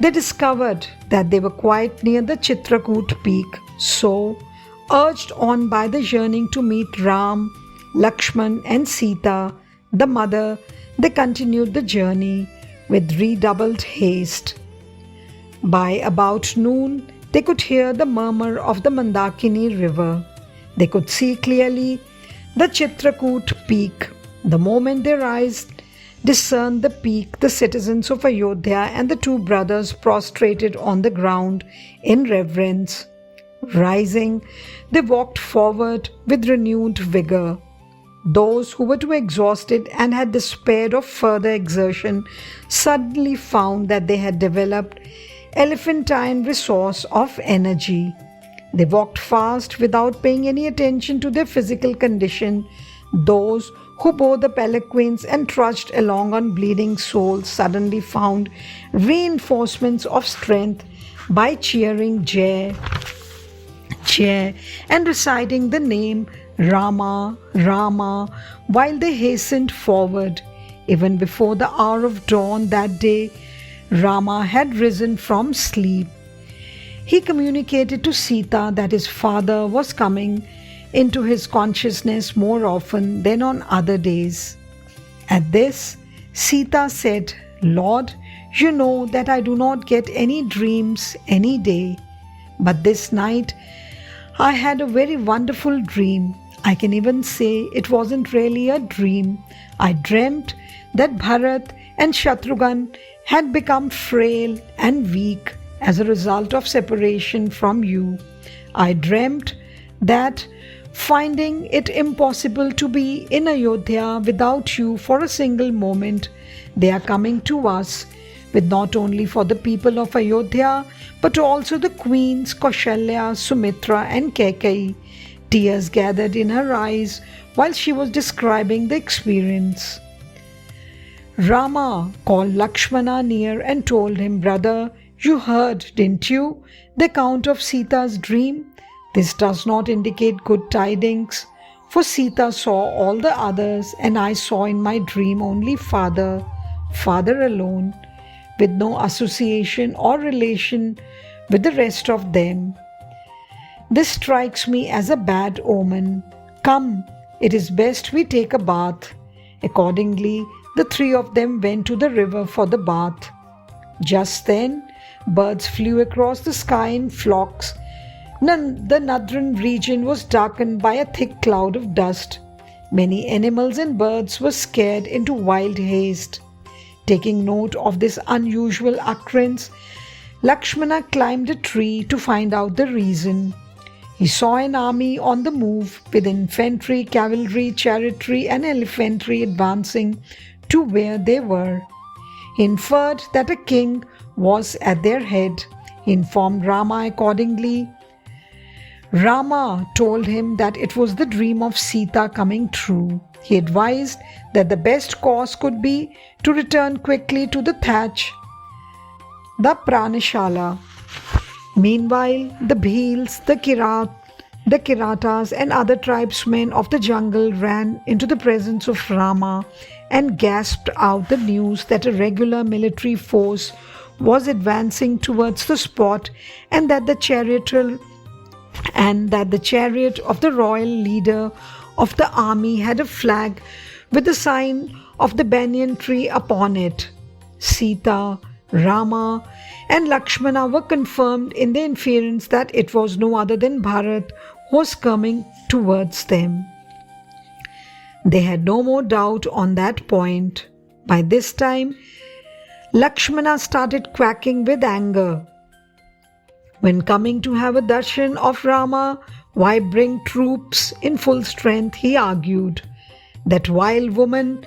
they discovered that they were quite near the Chitrakoot peak. So, urged on by the yearning to meet Ram, Lakshman and Sita, the mother, they continued the journey with redoubled haste. By about noon, they could hear the murmur of the Mandakini river. They could see clearly the Chitrakoot peak. The moment their eyes discerned the peak, the citizens of Ayodhya and the two brothers prostrated on the ground in reverence. Rising, they walked forward with renewed vigor. Those who were too exhausted and had despaired of further exertion suddenly found that they had developed elephantine resource of energy. They walked fast without paying any attention to their physical condition. Those who bore the palanquins and trudged along on bleeding soles suddenly found reinforcements of strength by cheering Jai, Jai and reciting the name Rama, Rama while they hastened forward. Even before the hour of dawn that day, Rama had risen from sleep. He communicated to Sita that his father was coming into his consciousness more often than on other days. At this, Sita said, "Lord, you know that I do not get any dreams any day. But this night, I had a very wonderful dream. I can even say it wasn't really a dream. I dreamt that Bharat and Shatrughan had become frail and weak as a result of separation from you. I dreamt that, finding it impossible to be in Ayodhya without you for a single moment, they are coming to us, with not only for the people of Ayodhya, but also the queens Kaushalya, Sumitra and Kaikeyi." Tears gathered in her eyes while she was describing the experience. Rama called Lakshmana near and told him, "Brother, you heard, didn't you, the account of Sita's dream? This does not indicate good tidings, for Sita saw all the others and I saw in my dream only father alone, with no association or relation with the rest of them. This strikes me as a bad omen. Come, it is best we take a bath." Accordingly, the three of them went to the river for the bath. Just then, birds flew across the sky in flocks. The northern region was darkened by a thick cloud of dust. Many animals and birds were scared into wild haste. Taking note of this unusual occurrence, Lakshmana climbed a tree to find out the reason. He saw an army on the move with infantry, cavalry, chariotry, and elephantry advancing to where they were. He inferred that a king was at their head. He informed Rama accordingly. Rama told him that it was the dream of Sita coming true. He advised that the best course could be to return quickly to the thatch, the Pranashala. Meanwhile, the Bhils, the Kiratas and other tribesmen of the jungle ran into the presence of Rama and gasped out the news that a regular military force was advancing towards the spot and that the chariot of the royal leader of the army had a flag with the sign of the banyan tree upon it. Sita, Rama and Lakshmana were confirmed in their inference that it was no other than Bharat who was coming towards them. They had no more doubt on that point. By this time, Lakshmana started quacking with anger. When coming to have a darshan of Rama, why bring troops in full strength, he argued. That wild woman,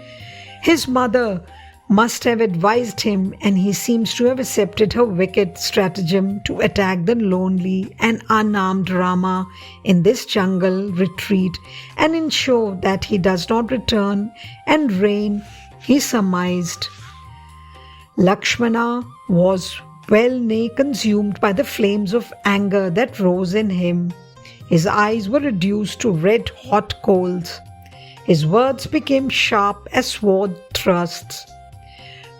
his mother, must have advised him, and he seems to have accepted her wicked stratagem to attack the lonely and unarmed Rama in this jungle retreat and ensure that he does not return and reign, he surmised. Lakshmana was well-nigh consumed by the flames of anger that rose in him. His eyes were reduced to red-hot coals. His words became sharp as sword thrusts.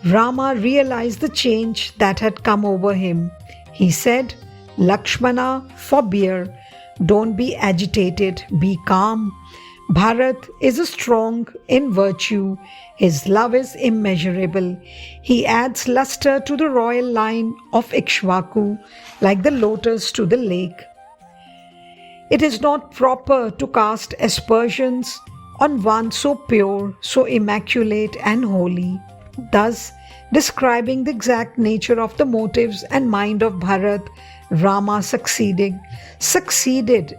Rama realized the change that had come over him. He said, Lakshmana, forbear. Don't be agitated. Be calm. Bharat is strong in virtue. His love is immeasurable. He adds luster to the royal line of Ikshvaku, like the lotus to the lake. It is not proper to cast aspersions on one so pure, so immaculate and holy. Thus, describing the exact nature of the motives and mind of Bharat, Rama succeeded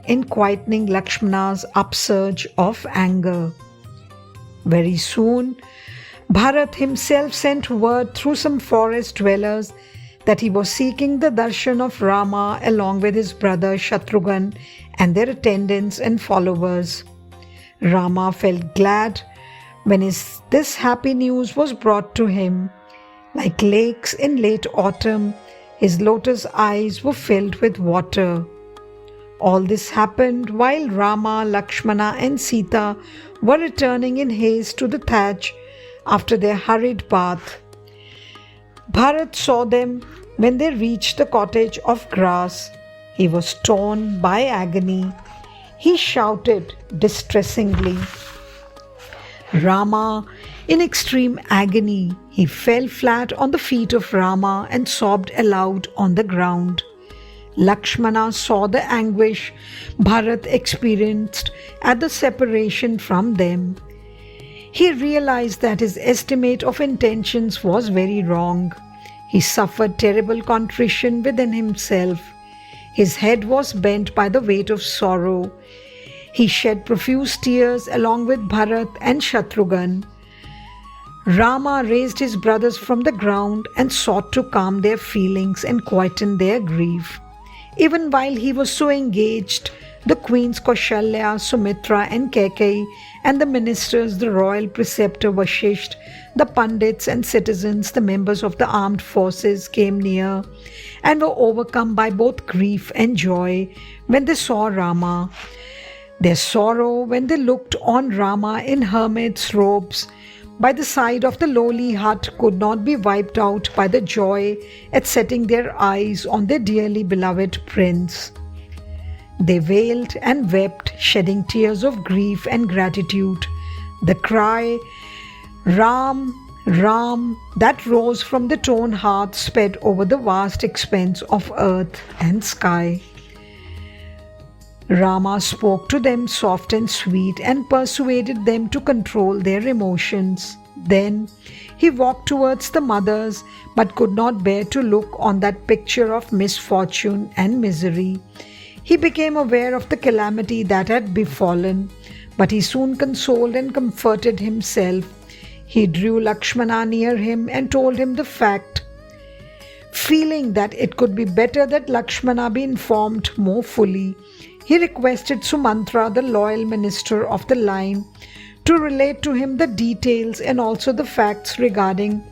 in quietening Lakshmana's upsurge of anger. Very soon, Bharat himself sent word through some forest dwellers that he was seeking the darshan of Rama along with his brother Shatrughan and their attendants and followers. Rama felt glad when this happy news was brought to him. Like lakes in late autumn, his lotus eyes were filled with water. All this happened while Rama, Lakshmana and Sita were returning in haste to the thatch after their hurried bath. Bharat saw them when they reached the cottage of grass. He was torn by agony. He shouted distressingly. Rama, in extreme agony, he fell flat on the feet of Rama and sobbed aloud on the ground. Lakshmana saw the anguish Bharat experienced at the separation from them. He realized that his estimate of intentions was very wrong. He suffered terrible contrition within himself. His head was bent by the weight of sorrow. He shed profuse tears along with Bharat and Shatrughan. Rama raised his brothers from the ground and sought to calm their feelings and quieten their grief. Even while he was so engaged, the queens Kaushalya, Sumitra and Kaikeyi and the ministers, the royal preceptor Vashisht, the pandits and citizens, the members of the armed forces came near and were overcome by both grief and joy when they saw Rama. Their sorrow when they looked on Rama in hermit's robes by the side of the lowly hut could not be wiped out by the joy at setting their eyes on their dearly beloved prince. They wailed and wept, shedding tears of grief and gratitude. The cry, Ram, Ram, that rose from the torn heart sped over the vast expanse of earth and sky. Rama spoke to them soft and sweet and persuaded them to control their emotions. Then he walked towards the mothers but could not bear to look on that picture of misfortune and misery. He became aware of the calamity that had befallen, but he soon consoled and comforted himself. He drew Lakshmana near him and told him the fact. Feeling that it could be better that Lakshmana be informed more fully, he requested Sumantra, the loyal minister of the line, to relate to him the details and also the facts regarding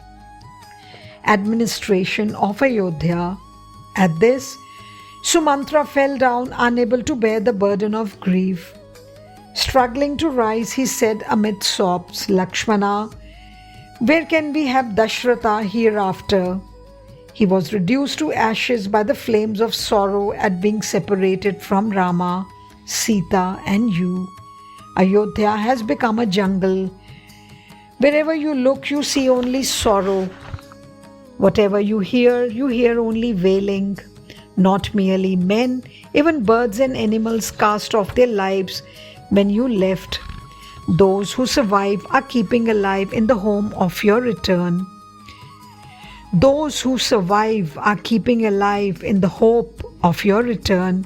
administration of Ayodhya. At this, Sumantra fell down, unable to bear the burden of grief. Struggling to rise, he said amid sobs, "Lakshmana, where can we have Dashratha hereafter?" He was reduced to ashes by the flames of sorrow at being separated from Rama, Sita and you. Ayodhya has become a jungle. Wherever you look, you see only sorrow. Whatever you hear only wailing. Not merely men, even birds and animals cast off their lives when you left. Those who survive are keeping alive in the home of your return. Those who survive are keeping alive in the hope of your return.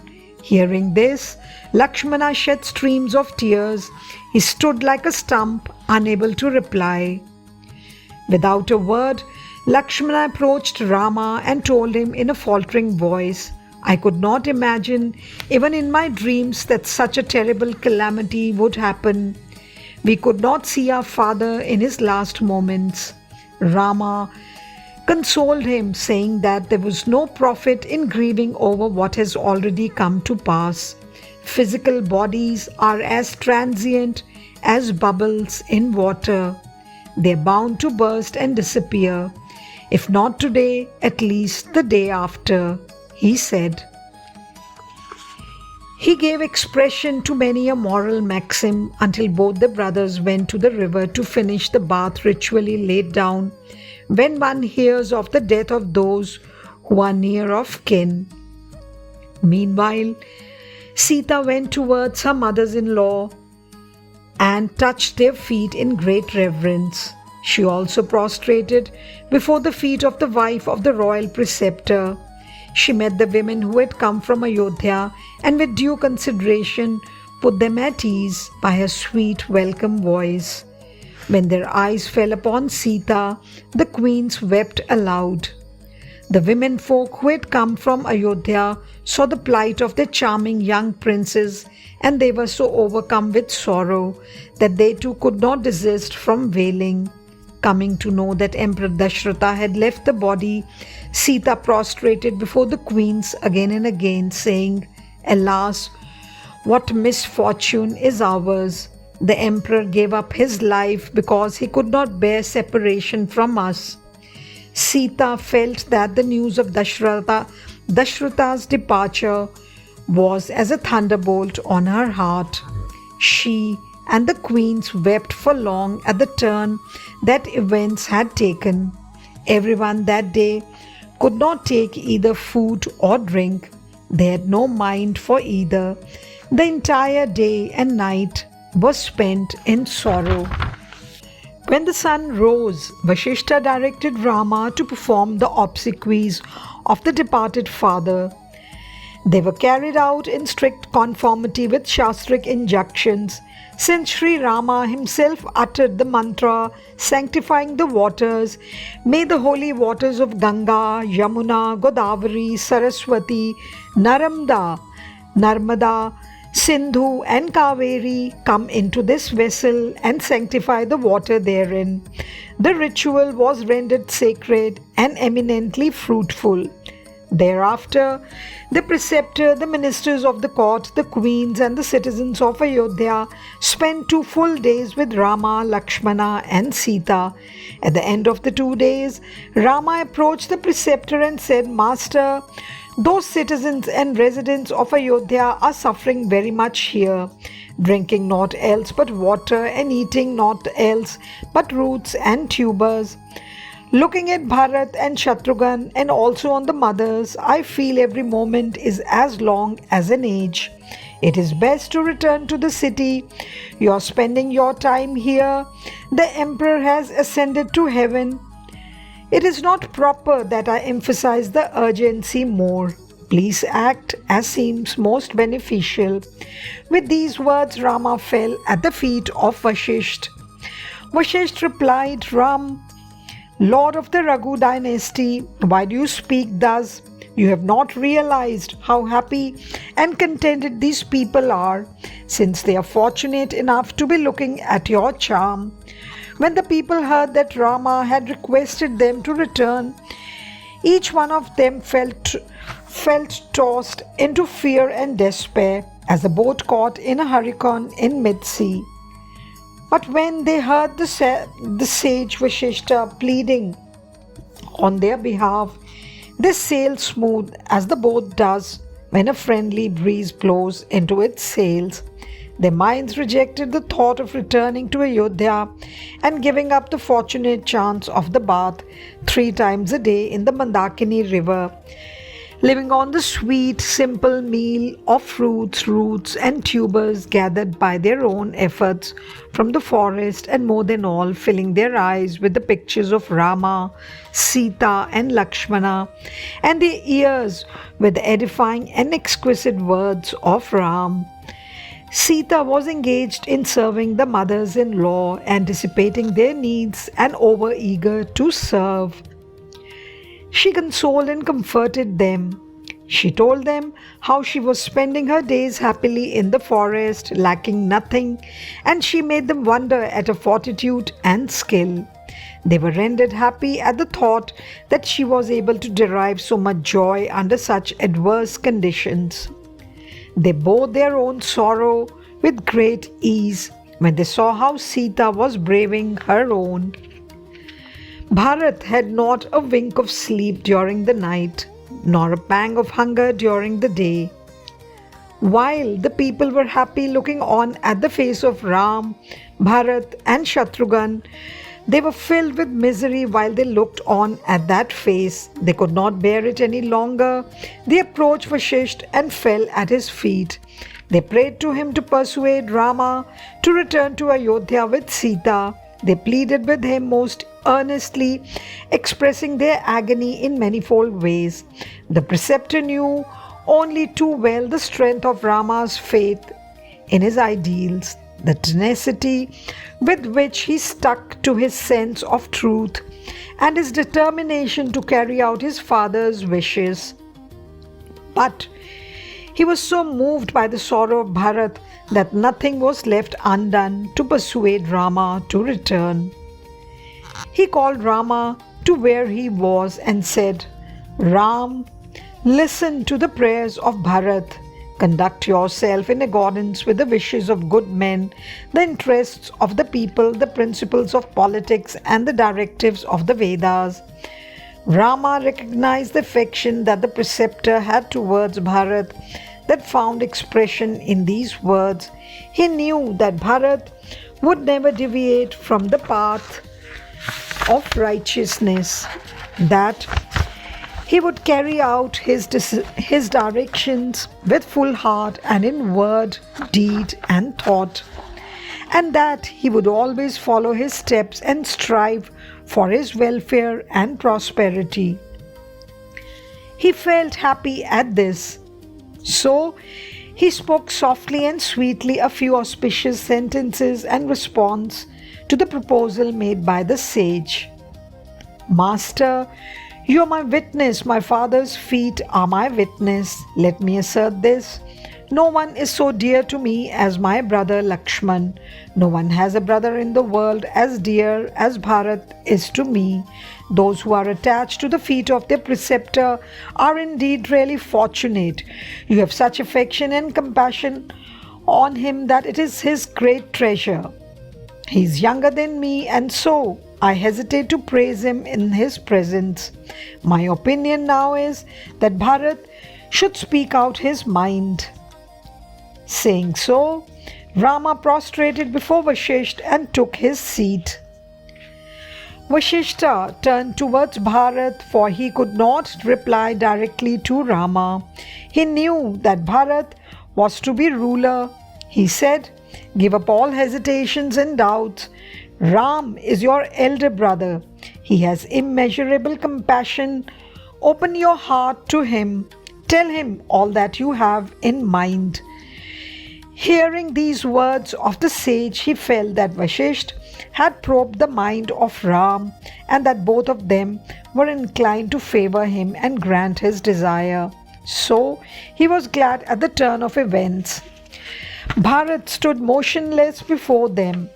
Hearing this, Lakshmana shed streams of tears. He stood like a stump, unable to reply. Without a word, Lakshmana approached Rama and told him in a faltering voice, "I could not imagine, even in my dreams, that such a terrible calamity would happen. We could not see our father in his last moments." Rama consoled him, saying that there was no profit in grieving over what has already come to pass. Physical bodies are as transient as bubbles in water. They are bound to burst and disappear. If not today, at least the day after, he said. He gave expression to many a moral maxim until both the brothers went to the river to finish the bath ritually laid down when one hears of the death of those who are near of kin. Meanwhile, Sita went towards her mothers-in-law and touched their feet in great reverence. She also prostrated before the feet of the wife of the royal preceptor. She met the women who had come from Ayodhya and with due consideration put them at ease by her sweet welcome voice. When their eyes fell upon Sita, the queens wept aloud. The women folk who had come from Ayodhya saw the plight of their charming young princes, and they were so overcome with sorrow that they too could not desist from wailing. Coming to know that Emperor Dashratha had left the body, Sita prostrated before the queens again and again, saying, "Alas, what misfortune is ours! The emperor gave up his life because he could not bear separation from us." Sita felt that the news of Dashratha's departure was as a thunderbolt on her heart. She and the queens wept for long at the turn that events had taken. Everyone that day could not take either food or drink. They had no mind for either. The entire day and night was spent in sorrow. When the sun rose, Vasishtha directed Rama to perform the obsequies of the departed father. They were carried out in strict conformity with Shastric injunctions, since Sri Rama himself uttered the mantra sanctifying the waters. "May the holy waters of Ganga, Yamuna, Godavari, Saraswati, Narmada, Sindhu and Kaveri come into this vessel and sanctify the water therein." The ritual was rendered sacred and eminently fruitful. Thereafter, the preceptor, the ministers of the court, the queens and the citizens of Ayodhya spent 2 full days with Rama, Lakshmana and Sita. At the end of the 2 days, Rama approached the preceptor and said, "Master, those citizens and residents of Ayodhya are suffering very much here, drinking naught else but water and eating naught else but roots and tubers. Looking at Bharat and Shatrughan and also on the mothers, I feel every moment is as long as an age. It is best to return to the city. You are spending your time here. The emperor has ascended to heaven. It is not proper that I emphasize the urgency more." Please act as seems most beneficial." With these words, Rama fell at the feet of Vashisht. Vashisht replied, "Ram, Lord of the Raghu dynasty, why do you speak thus? You have not realized how happy and contented these people are, since they are fortunate enough to be looking at your charm." When the people heard that Rama had requested them to return, each one of them felt tossed into fear and despair, as a boat caught in a hurricane in mid-sea. But when they heard the sage Vashishta pleading on their behalf, they sailed smooth as the boat does when a friendly breeze blows into its sails. Their minds rejected the thought of returning to Ayodhya and giving up the fortunate chance of the bath 3 times a day in the Mandakini river, living on the sweet, simple meal of fruits, roots, and tubers gathered by their own efforts from the forest, and more than all, filling their eyes with the pictures of Rama, Sita, and Lakshmana, and their ears with the edifying and exquisite words of Ram. Sita was engaged in serving the mothers-in-law, anticipating their needs and over-eager to serve. She consoled and comforted them. She told them how she was spending her days happily in the forest, lacking nothing, and she made them wonder at her fortitude and skill. They were rendered happy at the thought that she was able to derive so much joy under such adverse conditions. They bore their own sorrow with great ease when they saw how Sita was braving her own. Bharat had not a wink of sleep during the night, nor a pang of hunger during the day. While the people were happy looking on at the face of Ram, Bharat, and Shatrughan, they were filled with misery while they looked on at that face. They could not bear it any longer. They approached Vashisht and fell at his feet. They prayed to him to persuade Rama to return to Ayodhya with Sita. They pleaded with him most earnestly, expressing their agony in manifold ways. The preceptor knew only too well the strength of Rama's faith in his ideals, the tenacity with which he stuck to his sense of truth, and his determination to carry out his father's wishes. But he was so moved by the sorrow of Bharat that nothing was left undone to persuade Rama to return. He called Rama to where he was and said, "Ram, listen to the prayers of Bharat. Conduct yourself in accordance with the wishes of good men, the interests of the people, the principles of politics, and the directives of the Vedas." Rama recognized the affection that the preceptor had towards Bharat that found expression in these words. He knew that Bharat would never deviate from the path of righteousness, that he would carry out his directions with full heart and in word, deed, and thought, and that he would always follow his steps and strive for his welfare and prosperity. He felt happy at this, so he spoke softly and sweetly a few auspicious sentences in response to the proposal made by the sage. "Master, you are my witness, my father's feet are my witness. Let me assert this. No one is so dear to me as my brother Lakshman. No one has a brother in the world as dear as Bharat is to me. Those who are attached to the feet of their preceptor are indeed really fortunate. You have such affection and compassion on him that it is his great treasure. He is younger than me, and so I hesitate to praise him in his presence. My opinion now is that Bharat should speak out his mind." Saying so, Rama prostrated before Vashisht and took his seat. Vashishta turned towards Bharat, for he could not reply directly to Rama. He knew that Bharat was to be ruler. He said, "Give up all hesitations and doubts. Ram is your elder brother. He has immeasurable compassion. Open your heart to him. Tell him all that you have in mind." Hearing these words of the sage, he felt that Vashisht had probed the mind of Ram and that both of them were inclined to favor him and grant his desire. So he was glad at the turn of events. Bharat stood motionless before them.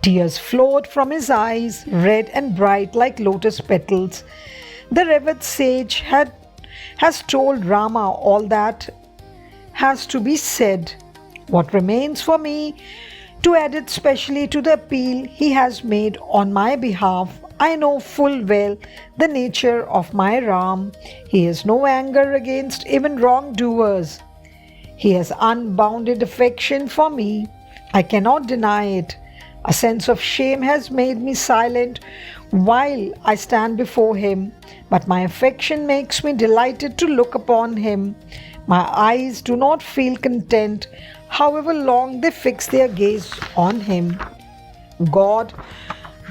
Tears flowed from his eyes, red and bright like lotus petals. The revered sage has told Rama all that has to be said. What remains for me to add it specially to the appeal he has made on my behalf? I know full well the nature of my Ram. He has no anger against even wrongdoers. He has unbounded affection for me. I cannot deny it. A sense of shame has made me silent while I stand before him, but my affection makes me delighted to look upon him. My eyes do not feel content, however long they fix their gaze on him. God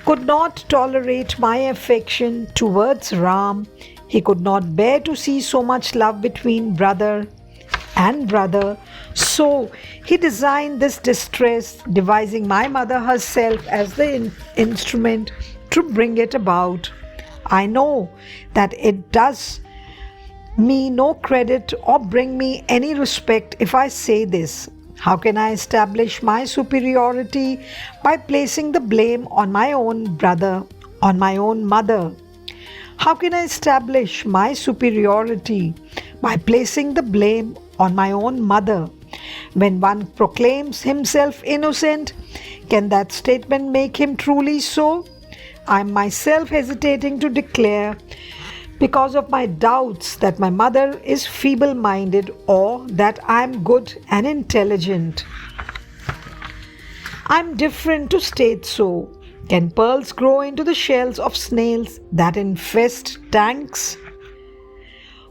could not tolerate my affection towards Ram. He could not bear to see so much love between brother and brother. So he designed this distress, devising my mother herself as the instrument to bring it about. I know that it does me no credit or bring me any respect if I say this. How can I establish my superiority by placing the blame on my own brother, on my own mother? How can I establish my superiority by placing the blame on my own mother? When one proclaims himself innocent, can that statement make him truly so? I am myself hesitating to declare, because of my doubts, that my mother is feeble-minded or that I am good and intelligent. I am different to state so. Can pearls grow into the shells of snails that infest tanks?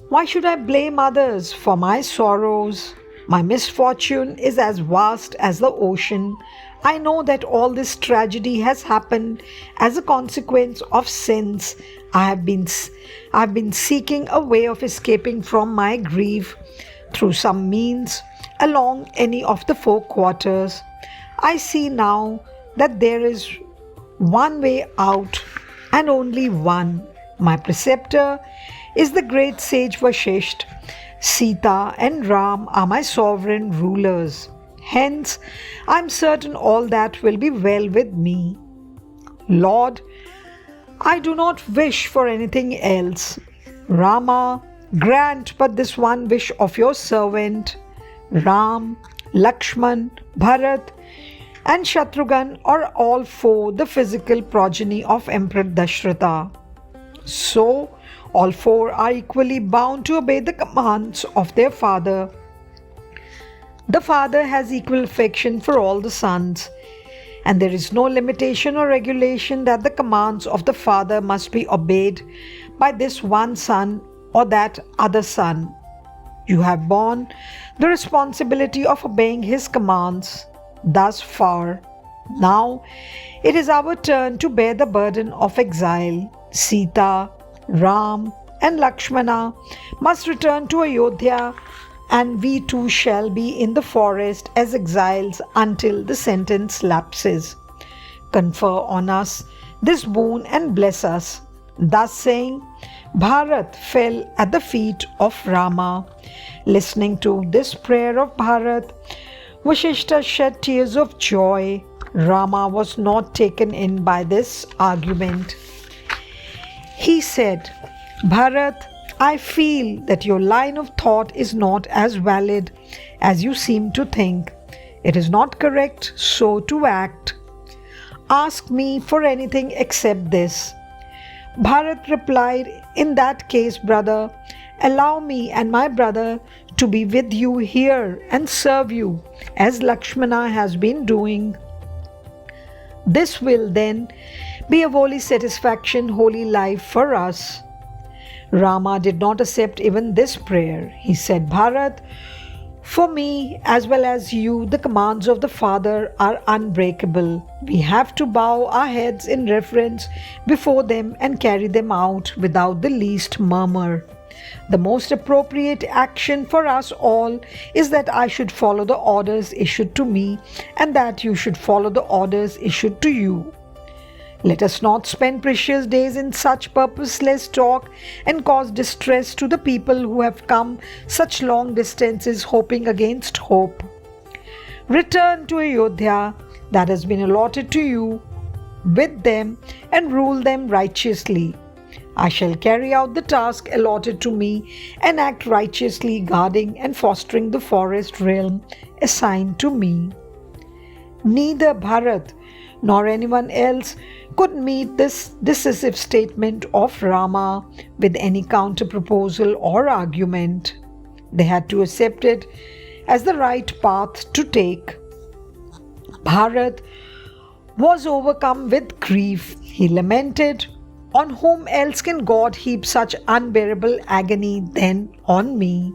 Why should I blame others for my sorrows? My misfortune is as vast as the ocean. I know that all this tragedy has happened as a consequence of sins. I have been seeking a way of escaping from my grief through some means along any of the four quarters. I see now that there is one way out and only one. My preceptor is the great sage Vashisht. Sita and Ram are my sovereign rulers. Hence, I am certain all that will be well with me. Lord, I do not wish for anything else. Rama, grant but this one wish of your servant. Ram, Lakshman, Bharat, and Shatrughan are all four the physical progeny of Emperor Dashratha. So, all four are equally bound to obey the commands of their father. The father has equal affection for all the sons, and there is no limitation or regulation that the commands of the father must be obeyed by this one son or that other son. You have borne the responsibility of obeying his commands thus far. Now it is our turn to bear the burden of exile. Sita, Ram, and Lakshmana must return to Ayodhya, and we too shall be in the forest as exiles until the sentence lapses. Confer on us this boon and bless us. Thus saying, Bharat fell at the feet of Rama. Listening to this prayer of Bharat, Vashishta shed tears of joy. Rama was not taken in by this argument. He said, Bharat, I feel that your line of thought is not as valid as you seem to think. It is not correct so to act. Ask me for anything except this. Bharat replied, In that case, brother, allow me and my brother to be with you here and serve you as Lakshmana has been doing. This will then be a holy satisfaction, holy life for us. Rama did not accept even this prayer. He said, Bharat, for me as well as you, the commands of the Father are unbreakable. We have to bow our heads in reverence before them and carry them out without the least murmur. The most appropriate action for us all is that I should follow the orders issued to me and that you should follow the orders issued to you. Let us not spend precious days in such purposeless talk and cause distress to the people who have come such long distances hoping against hope. Return to Ayodhya that has been allotted to you with them and rule them righteously. I shall carry out the task allotted to me and act righteously, guarding and fostering the forest realm assigned to me. Neither Bharat nor anyone else could meet this decisive statement of Rama with any counter-proposal or argument. They had to accept it as the right path to take. Bharat was overcome with grief. He lamented, "On whom else can God heap such unbearable agony than on me,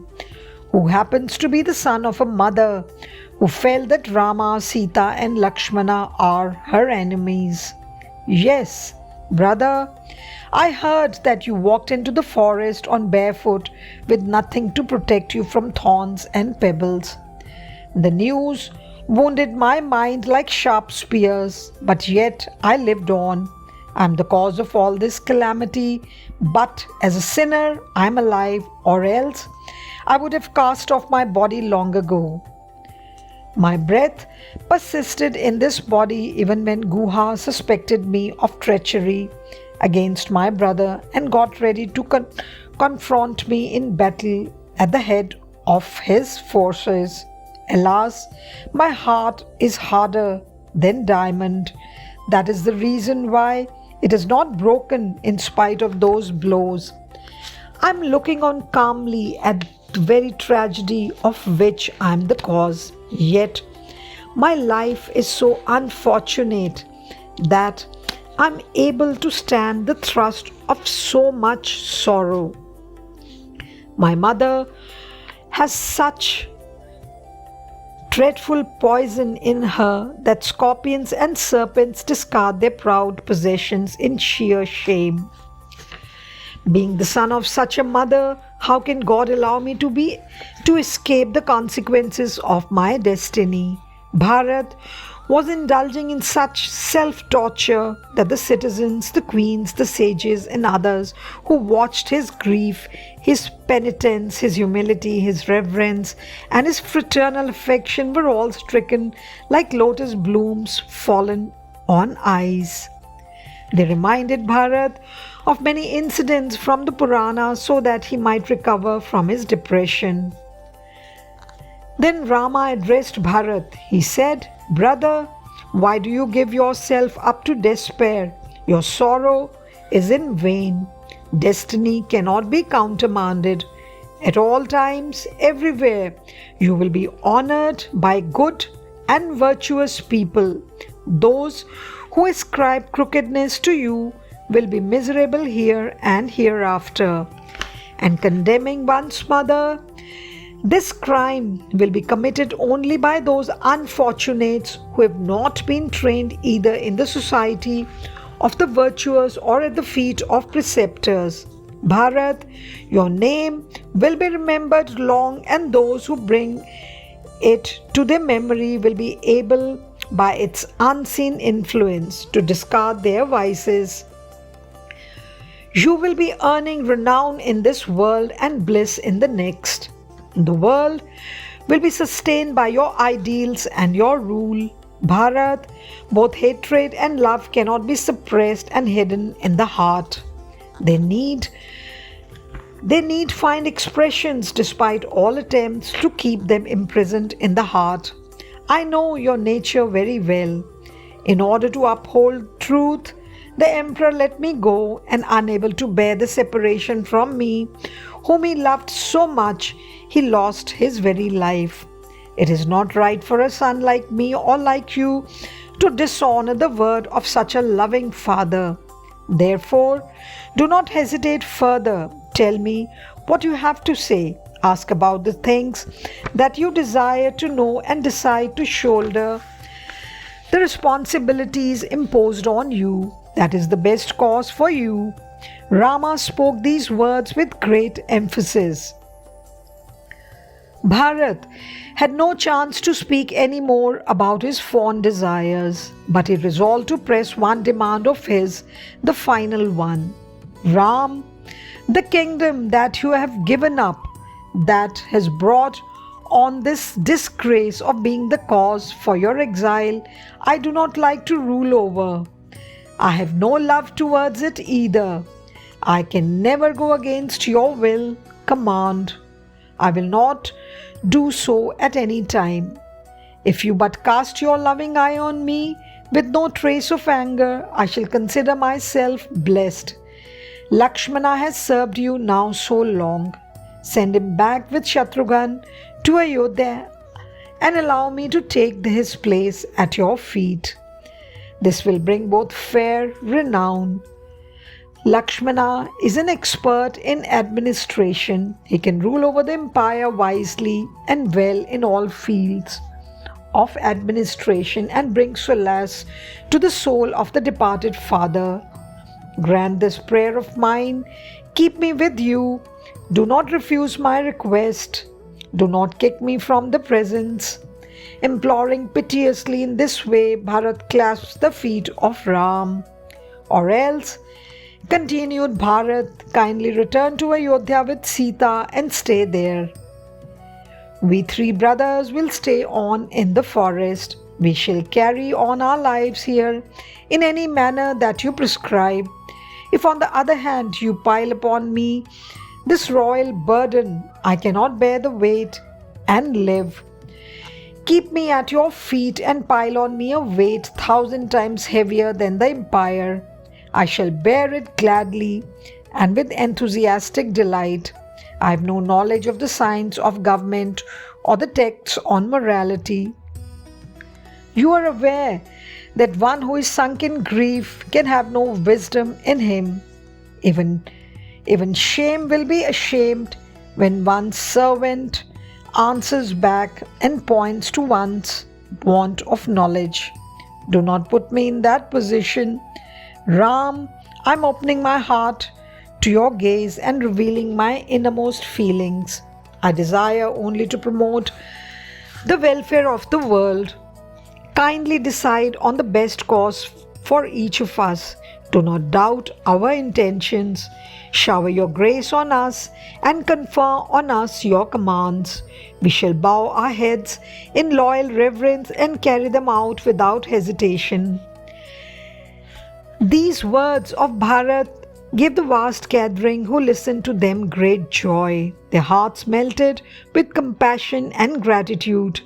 who happens to be the son of a mother who felt that Rama, Sita and Lakshmana are her enemies? Yes, brother, I heard that you walked into the forest on barefoot with nothing to protect you from thorns and pebbles. The news wounded my mind like sharp spears, but yet I lived on. I am the cause of all this calamity, but as a sinner I am alive, or else I would have cast off my body long ago. My breath persisted in this body even when Guha suspected me of treachery against my brother and got ready to confront me in battle at the head of his forces. Alas, my heart is harder than diamond. That is the reason why it is not broken in spite of those blows. I am looking on calmly at the very tragedy of which I am the cause. Yet my life is so unfortunate that I am able to stand the thrust of so much sorrow. My mother has such dreadful poison in her that scorpions and serpents discard their proud possessions in sheer shame. Being the son of such a mother, how can God allow me to escape the consequences of my destiny? Bharat was indulging in such self-torture that the citizens, the queens, the sages and others who watched his grief, his penitence, his humility, his reverence and his fraternal affection were all stricken like lotus blooms fallen on ice. They reminded Bharat of many incidents from the Puranas so that he might recover from his depression. Then Rama addressed Bharat. He said, "Brother, why do you give yourself up to despair? Your sorrow is in vain. Destiny cannot be countermanded. At all times, everywhere, you will be honored by good and virtuous people. Those who ascribe crookedness to you will be miserable here and hereafter." And condemning one's mother, this crime will be committed only by those unfortunates who have not been trained either in the society of the virtuous or at the feet of preceptors. Bharat, your name will be remembered long, and those who bring it to their memory will be able by its unseen influence to discard their vices. You will be earning renown in this world and bliss in the next. The world will be sustained by your ideals and your rule. Bharat, both hatred and love cannot be suppressed and hidden in the heart. They need find expressions despite all attempts to keep them imprisoned in the heart. I know your nature very well. In order to uphold truth, the emperor let me go, and unable to bear the separation from me, whom he loved so much, he lost his very life. It is not right for a son like me or like you to dishonor the word of such a loving father. Therefore, do not hesitate further. Tell me what you have to say. Ask about the things that you desire to know and decide to shoulder the responsibilities imposed on you. That is the best cause for you. Rama spoke these words with great emphasis. Bharat had no chance to speak any more about his fond desires, but he resolved to press one demand of his, the final one. Ram, the kingdom that you have given up, that has brought on this disgrace of being the cause for your exile, I do not like to rule over. I have no love towards it either. I can never go against your will, command. I will not do so at any time. If you but cast your loving eye on me with no trace of anger, I shall consider myself blessed. Lakshmana has served you now so long. Send him back with Shatrughan to Ayodhya and allow me to take his place at your feet. This will bring both fair renown. Lakshmana is an expert in administration. He can rule over the empire wisely and well in all fields of administration and bring solace to the soul of the departed father. Grant this prayer of mine. Keep me with you. Do not refuse my request. Do not kick me from the presence. Imploring piteously in this way, Bharat clasps the feet of Ram. Or else, continued Bharat, kindly return to Ayodhya with Sita and stay there. We three brothers will stay on in the forest. We shall carry on our lives here in any manner that you prescribe. If on the other hand you pile upon me this royal burden, I cannot bear the weight and live. Keep me at your feet and pile on me a weight 1,000 times heavier than the empire. I shall bear it gladly and with enthusiastic delight. I have no knowledge of the science of government or the texts on morality. You are aware that one who is sunk in grief can have no wisdom in him. Even shame will be ashamed when one's servant answers back and points to one's want of knowledge. Do not put me in that position. Ram, I am opening my heart to your gaze and revealing my innermost feelings. I desire only to promote the welfare of the world. Kindly decide on the best course for each of us. Do not doubt our intentions. Shower your grace on us and confer on us your commands. We shall bow our heads in loyal reverence and carry them out without hesitation. These words of Bharat gave the vast gathering who listened to them great joy. Their hearts melted with compassion and gratitude.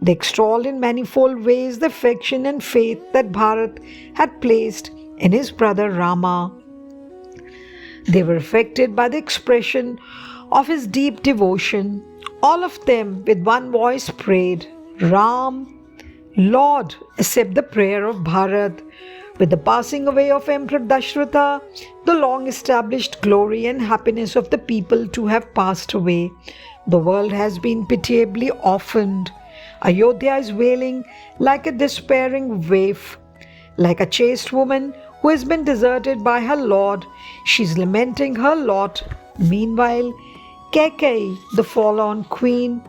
They extolled in manifold ways the affection and faith that Bharat had placed in his brother Rama. They were affected by the expression of his deep devotion. All of them with one voice prayed, Ram, Lord, accept the prayer of Bharat. With the passing away of Emperor Dashratha, the long-established glory and happiness of the people too have passed away. The world has been pitiably orphaned. Ayodhya is wailing like a despairing waif. Like a chaste woman who has been deserted by her lord, she is lamenting her lot. Meanwhile, Kaikeyi, the forlorn queen,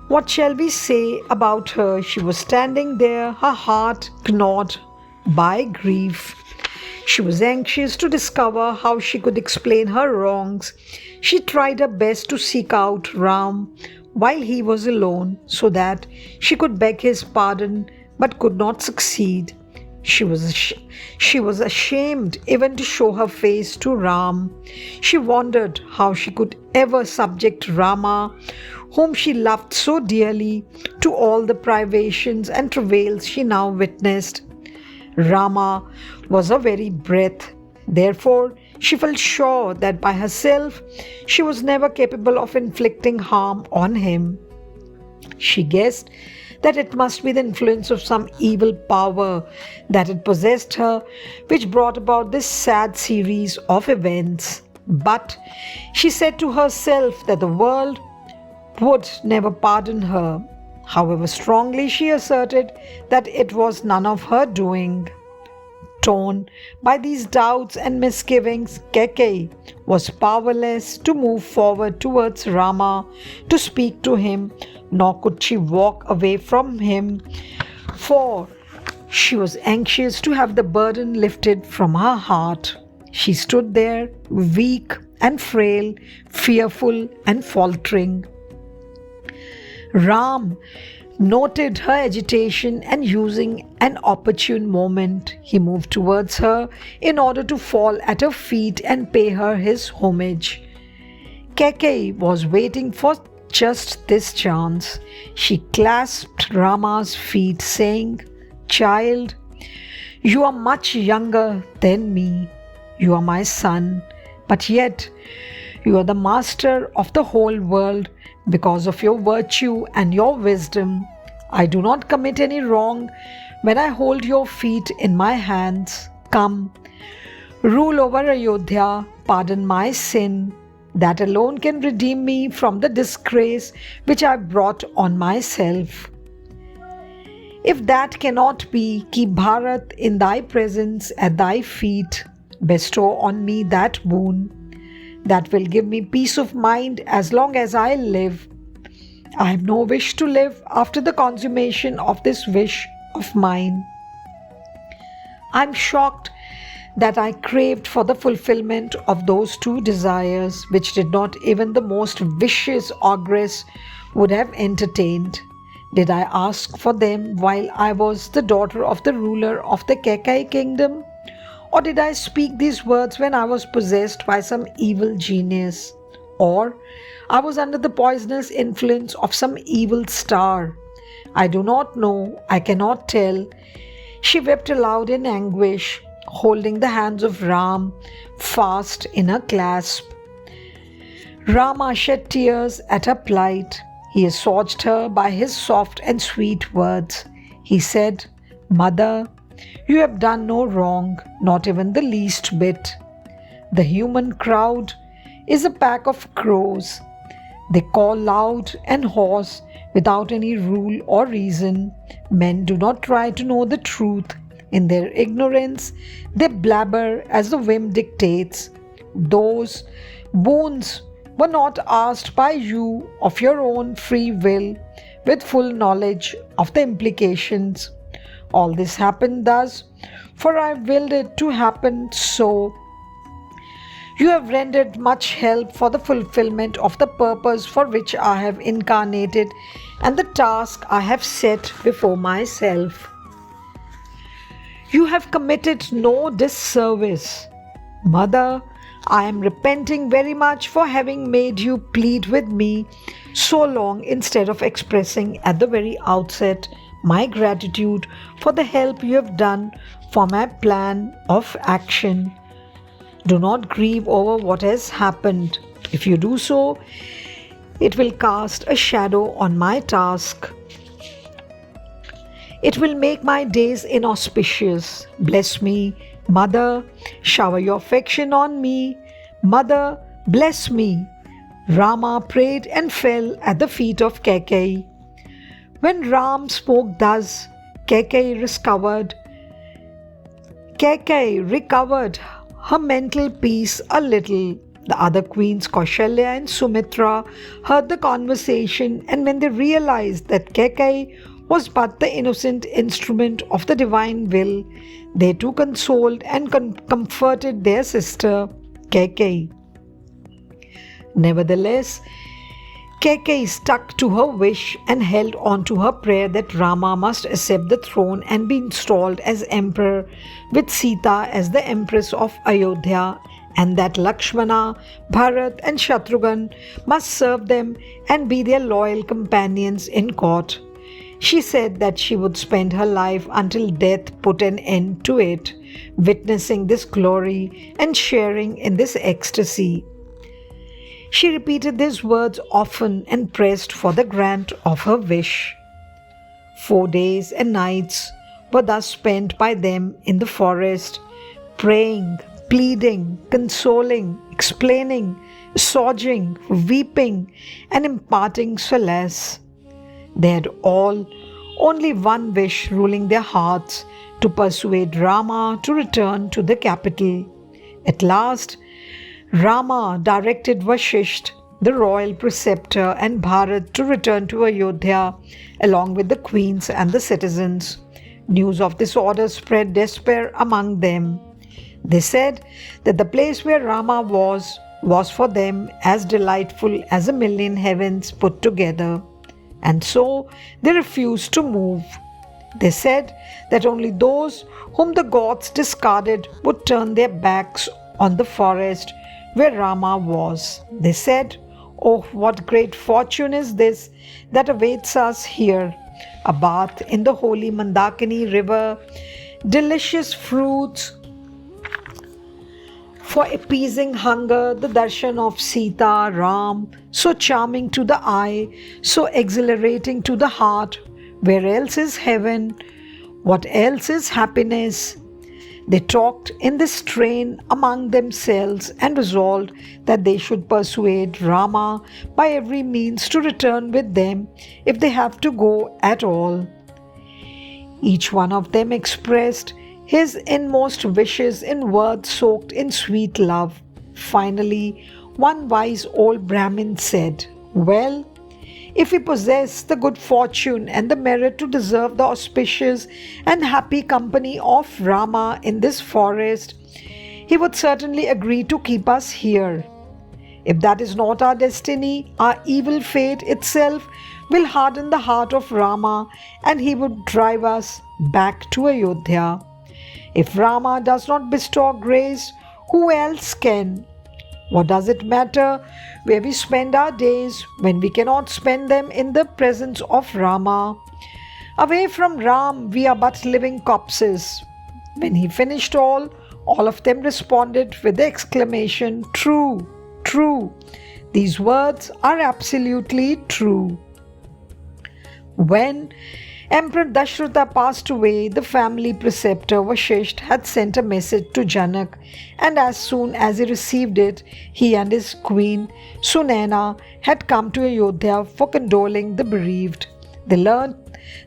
what shall we say about her? She was standing there, her heart gnawed by grief. She was anxious to discover how she could explain her wrongs. She tried her best to seek out Ram while he was alone, so that she could beg his pardon, but could not succeed. She was ashamed even to show her face to Ram. She wondered how she could ever subject Rama, whom she loved so dearly, to all the privations and travails she now witnessed. Rama was her very breath. Therefore, she felt sure that by herself she was never capable of inflicting harm on him. She guessed that it must be the influence of some evil power that had possessed her which brought about this sad series of events. But she said to herself that the world would never pardon her. However strongly she asserted that it was none of her doing. Torn by these doubts and misgivings, Keikei was powerless to move forward towards Rama to speak to him, nor could she walk away from him, for she was anxious to have the burden lifted from her heart. She stood there, weak and frail, fearful and faltering. Ram noted her agitation, and using an opportune moment, he moved towards her in order to fall at her feet and pay her his homage. Keikei was waiting for just this chance. She clasped Rama's feet, saying, "Child, you are much younger than me. You are my son, but yet you are the master of the whole world. Because of your virtue and your wisdom, I do not commit any wrong when I hold your feet in my hands. Come, rule over Ayodhya, pardon my sin. That alone can redeem me from the disgrace which I brought on myself. If that cannot be, keep Bharat in thy presence at thy feet. Bestow on me that boon. That will give me peace of mind as long as I live. I have no wish to live after the consummation of this wish of mine. I am shocked that I craved for the fulfillment of those two desires which did not even the most vicious ogress would have entertained. Did I ask for them while I was the daughter of the ruler of the Keikei kingdom? Or did I speak these words when I was possessed by some evil genius? Or I was under the poisonous influence of some evil star? I do not know, I cannot tell." She wept aloud in anguish, holding the hands of Ram fast in her clasp. Rama shed tears at her plight. He assuaged her by his soft and sweet words. He said, "Mother, you have done no wrong, not even the least bit. The human crowd is a pack of crows. They call loud and hoarse without any rule or reason. Men do not try to know the truth. In their ignorance, they blabber as the whim dictates. Those boons were not asked by you of your own free will, with full knowledge of the implications. All this happened thus, for I willed it to happen so. You have rendered much help for the fulfillment of the purpose for which I have incarnated and the task I have set before myself. You have committed no disservice. Mother, I am repenting very much for having made you plead with me so long instead of expressing at the very outset my gratitude for the help you have done for my plan of action. Do not grieve over what has happened. If you do so, it will cast a shadow on my task. It will make my days inauspicious. Bless me, Mother. Shower your affection on me. Mother, bless me." Rama prayed and fell at the feet of Keikei. When Ram spoke thus, Keikei recovered her mental peace a little. The other queens, Kaushalya and Sumitra, heard the conversation, and when they realized that Keikei was but the innocent instrument of the divine will, they too consoled and comforted their sister, Keikei. Nevertheless, Keikei stuck to her wish and held on to her prayer that Rama must accept the throne and be installed as emperor, with Sita as the empress of Ayodhya, and that Lakshmana, Bharat and Shatrughan must serve them and be their loyal companions in court. She said that she would spend her life until death put an end to it, witnessing this glory and sharing in this ecstasy. She repeated these words often and pressed for the grant of her wish. 4 days and nights were thus spent by them in the forest, praying, pleading, consoling, explaining, assuaging, weeping, and imparting solace. They had all only one wish ruling their hearts, to persuade Rama to return to the capital. At last, Rama directed Vashisht, the royal preceptor, and Bharat to return to Ayodhya along with the queens and the citizens. News of this order spread despair among them. They said that the place where Rama was for them as delightful as a million heavens put together, and so they refused to move. They said that only those whom the gods discarded would turn their backs on the forest where Rama was. They said, "Oh, what great fortune is this that awaits us here! A bath in the holy Mandakini river, delicious fruits for appeasing hunger, the darshan of Sita, Ram, so charming to the eye, so exhilarating to the heart. Where else is heaven? What else is happiness?" They talked in this strain among themselves and resolved that they should persuade Rama by every means to return with them if they have to go at all. Each one of them expressed his inmost wishes in words soaked in sweet love. Finally, one wise old Brahmin said, "Well, if we possess the good fortune and the merit to deserve the auspicious and happy company of Rama in this forest, he would certainly agree to keep us here. If that is not our destiny, our evil fate itself will harden the heart of Rama and he would drive us back to Ayodhya. If Rama does not bestow grace, who else can? What does it matter where we spend our days when we cannot spend them in the presence of Rama? Away from Ram, we are but living corpses." When he finished all of them responded with the exclamation, "True, true. These words are absolutely true." When Emperor Dashratha passed away, the family preceptor Vashisht had sent a message to Janak, and as soon as he received it, he and his queen Sunaina had come to Ayodhya for condoling the bereaved. They learned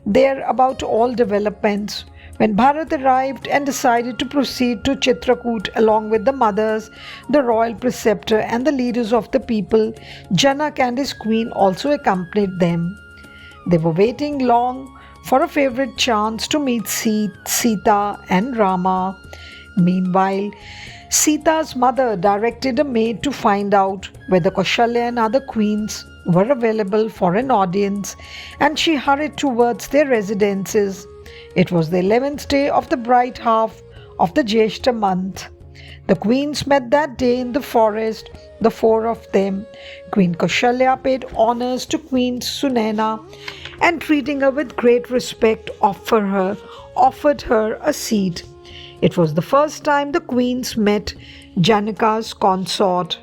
there about all developments. When Bharat arrived and decided to proceed to Chitrakoot along with the mothers, the royal preceptor and the leaders of the people, Janak and his queen also accompanied them. They were waiting long for a favorite chance to meet Sita and Rama. Meanwhile, Sita's mother directed a maid to find out whether Kaushalya and other queens were available for an audience, and she hurried towards their residences. It was the 11th day of the bright half of the Jyeshta month. The queens met that day in the forest, the four of them. Queen Kaushalya paid honors to Queen Sunaina and, treating her with great respect, offered her a seat. It was the first time the queens met Janaka's consort.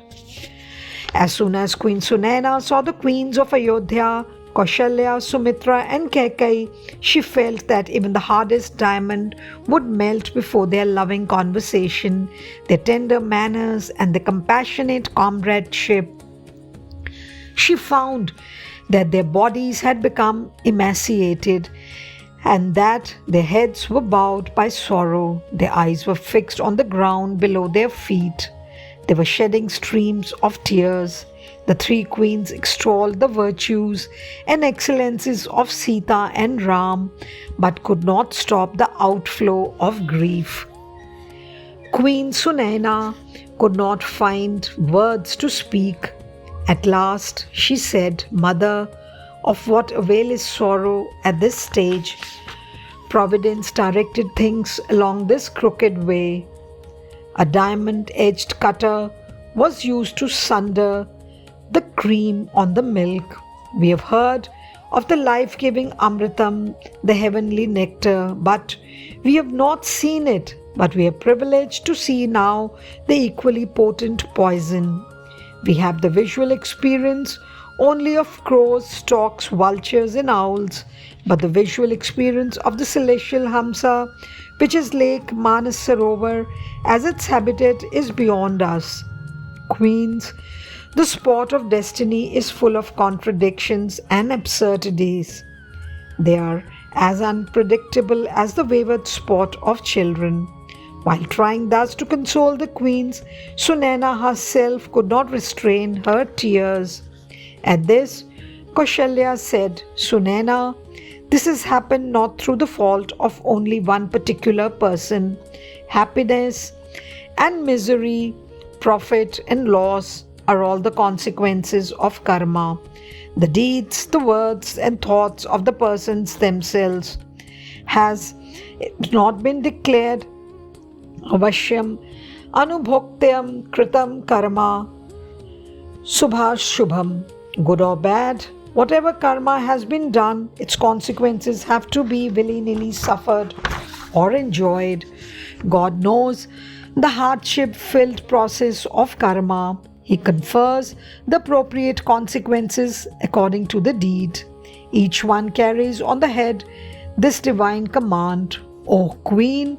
As soon as Queen Sunaina saw the queens of Ayodhya, Kaushalya, Sumitra and Kaikeyi, she felt that even the hardest diamond would melt before their loving conversation, their tender manners and their compassionate comradeship. She found that their bodies had become emaciated and that their heads were bowed by sorrow. Their eyes were fixed on the ground below their feet. They were shedding streams of tears. The three queens extolled the virtues and excellences of Sita and Ram, but could not stop the outflow of grief. Queen Sunaina could not find words to speak. At last she said, "Mother, of what avail is sorrow at this stage? Providence directed things along this crooked way. A diamond-edged cutter was used to sunder the cream on the milk. We have heard of the life-giving Amritam, the heavenly nectar, but we have not seen it. But we are privileged to see now the equally potent poison. We have the visual experience only of crows, storks, vultures and owls, but the visual experience of the celestial Hamsa, which is Lake Manas Sarovar as its habitat, is beyond us. Queens, the sport of destiny is full of contradictions and absurdities. There are as unpredictable as the wayward sport of children. While trying thus to console the queens, Sunena herself could not restrain her tears. At this, Kaushalya said, Sunena, this has happened not through the fault of only one particular person. Happiness and misery, profit and loss are all the consequences of karma. The deeds, the words and thoughts of the persons themselves. Has it not been declared, Avashyam Anubhoktyam Kritam Karma Subhashubham, good or bad, whatever karma has been done, its consequences have to be willy-nilly suffered or enjoyed. God knows the hardship-filled process of karma. He confers the appropriate consequences according to the deed. Each one carries on the head this divine command. O Queen,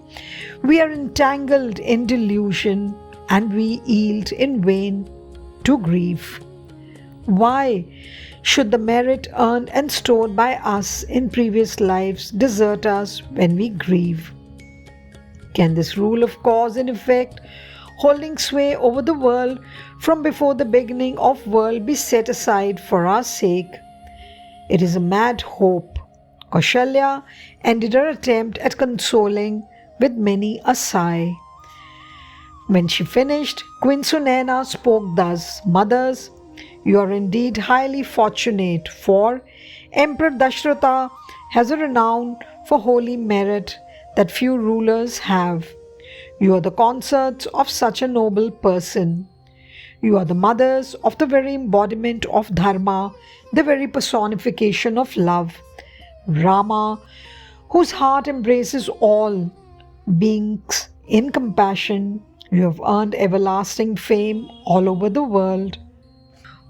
we are entangled in delusion and we yield in vain to grief. Why should the merit earned and stored by us in previous lives desert us when we grieve? Can this rule of cause and effect, holding sway over the world from before the beginning of world, be set aside for our sake? It is a mad hope. Kaushalya ended her attempt at consoling with many a sigh. When she finished, Queen Sunena spoke thus, Mothers, you are indeed highly fortunate, for Emperor Dashratha has a renown for holy merit that few rulers have. You are the consorts of such a noble person. You are the mothers of the very embodiment of Dharma, the very personification of love. Rama, whose heart embraces all beings in compassion, you have earned everlasting fame all over the world.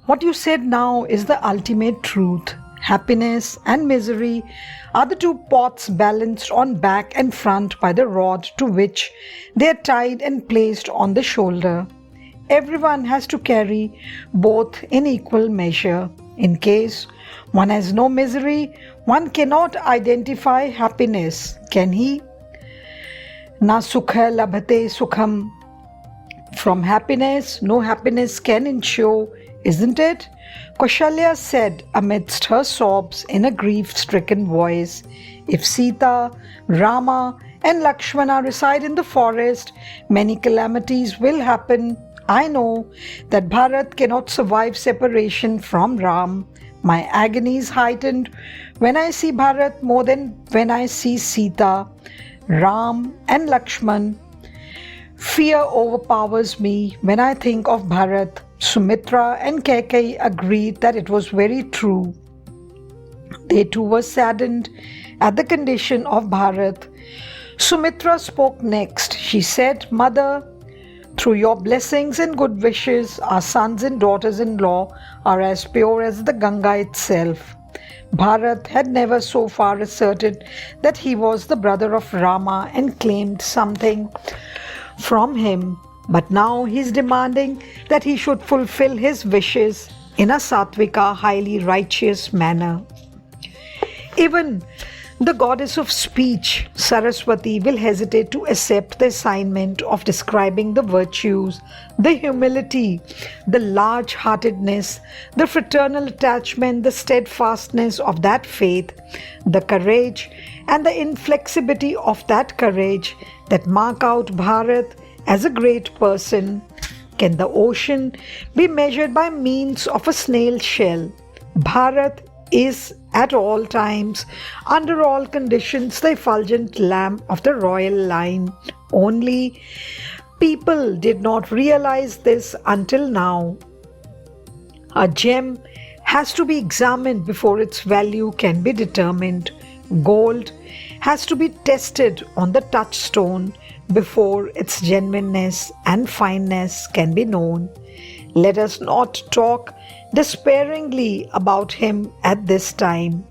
What you said now is the ultimate truth. Happiness and misery are the two pots balanced on back and front by the rod to which they are tied and placed on the shoulder. Everyone has to carry both in equal measure. In case one has no misery, one cannot identify happiness, can he? Na sukha labhate sukham. From happiness, no happiness can ensue, isn't it? Kaushalya said amidst her sobs in a grief-stricken voice, if Sita, Rama and Lakshmana reside in the forest, many calamities will happen. I know that Bharat cannot survive separation from Ram. My agony is heightened when I see Bharat more than when I see Sita, Ram and Lakshman. Fear overpowers me when I think of Bharat. Sumitra and Kaikeyi agreed that it was very true. They too were saddened at the condition of Bharat. Sumitra spoke next. She said, Mother, through your blessings and good wishes, our sons and daughters-in-law are as pure as the Ganga itself. Bharat had never so far asserted that he was the brother of Rama and claimed something from him. But now he is demanding that he should fulfill his wishes in a sattvika, highly righteous manner. Even the goddess of speech, Saraswati, will hesitate to accept the assignment of describing the virtues, the humility, the large-heartedness, the fraternal attachment, the steadfastness of that faith, the courage and the inflexibility of that courage that mark out Bharat as a great person. Can the ocean be measured by means of a snail shell? Bharat is at all times, under all conditions, the effulgent lamp of the royal line. Only people did not realize this until now. A gem has to be examined before its value can be determined. Gold has to be tested on the touchstone before its genuineness and fineness can be known. Let us not talk despairingly about him at this time.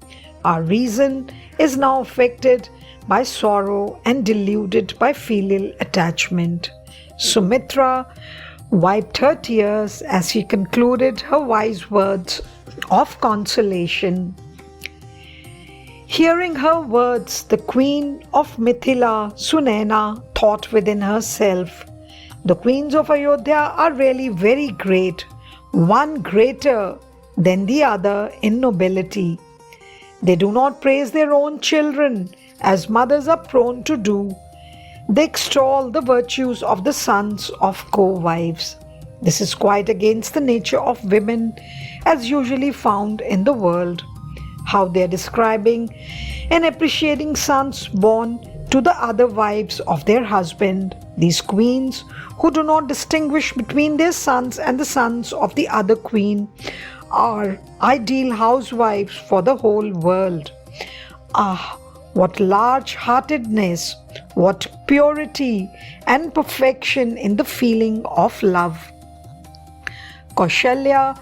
Our reason is now affected by sorrow and deluded by filial attachment. Sumitra wiped her tears as she concluded her wise words of consolation. Hearing her words, the queen of Mithila, Sunena, thought within herself, the queens of Ayodhya are really very great, one greater than the other in nobility. They do not praise their own children as mothers are prone to do. They extol the virtues of the sons of co-wives. This is quite against the nature of women as usually found in the world. How they are describing and appreciating sons born to the other wives of their husband. These queens who do not distinguish between their sons and the sons of the other queen are ideal housewives for the whole world. Ah, what large-heartedness, what purity and perfection in the feeling of love. Kaushalya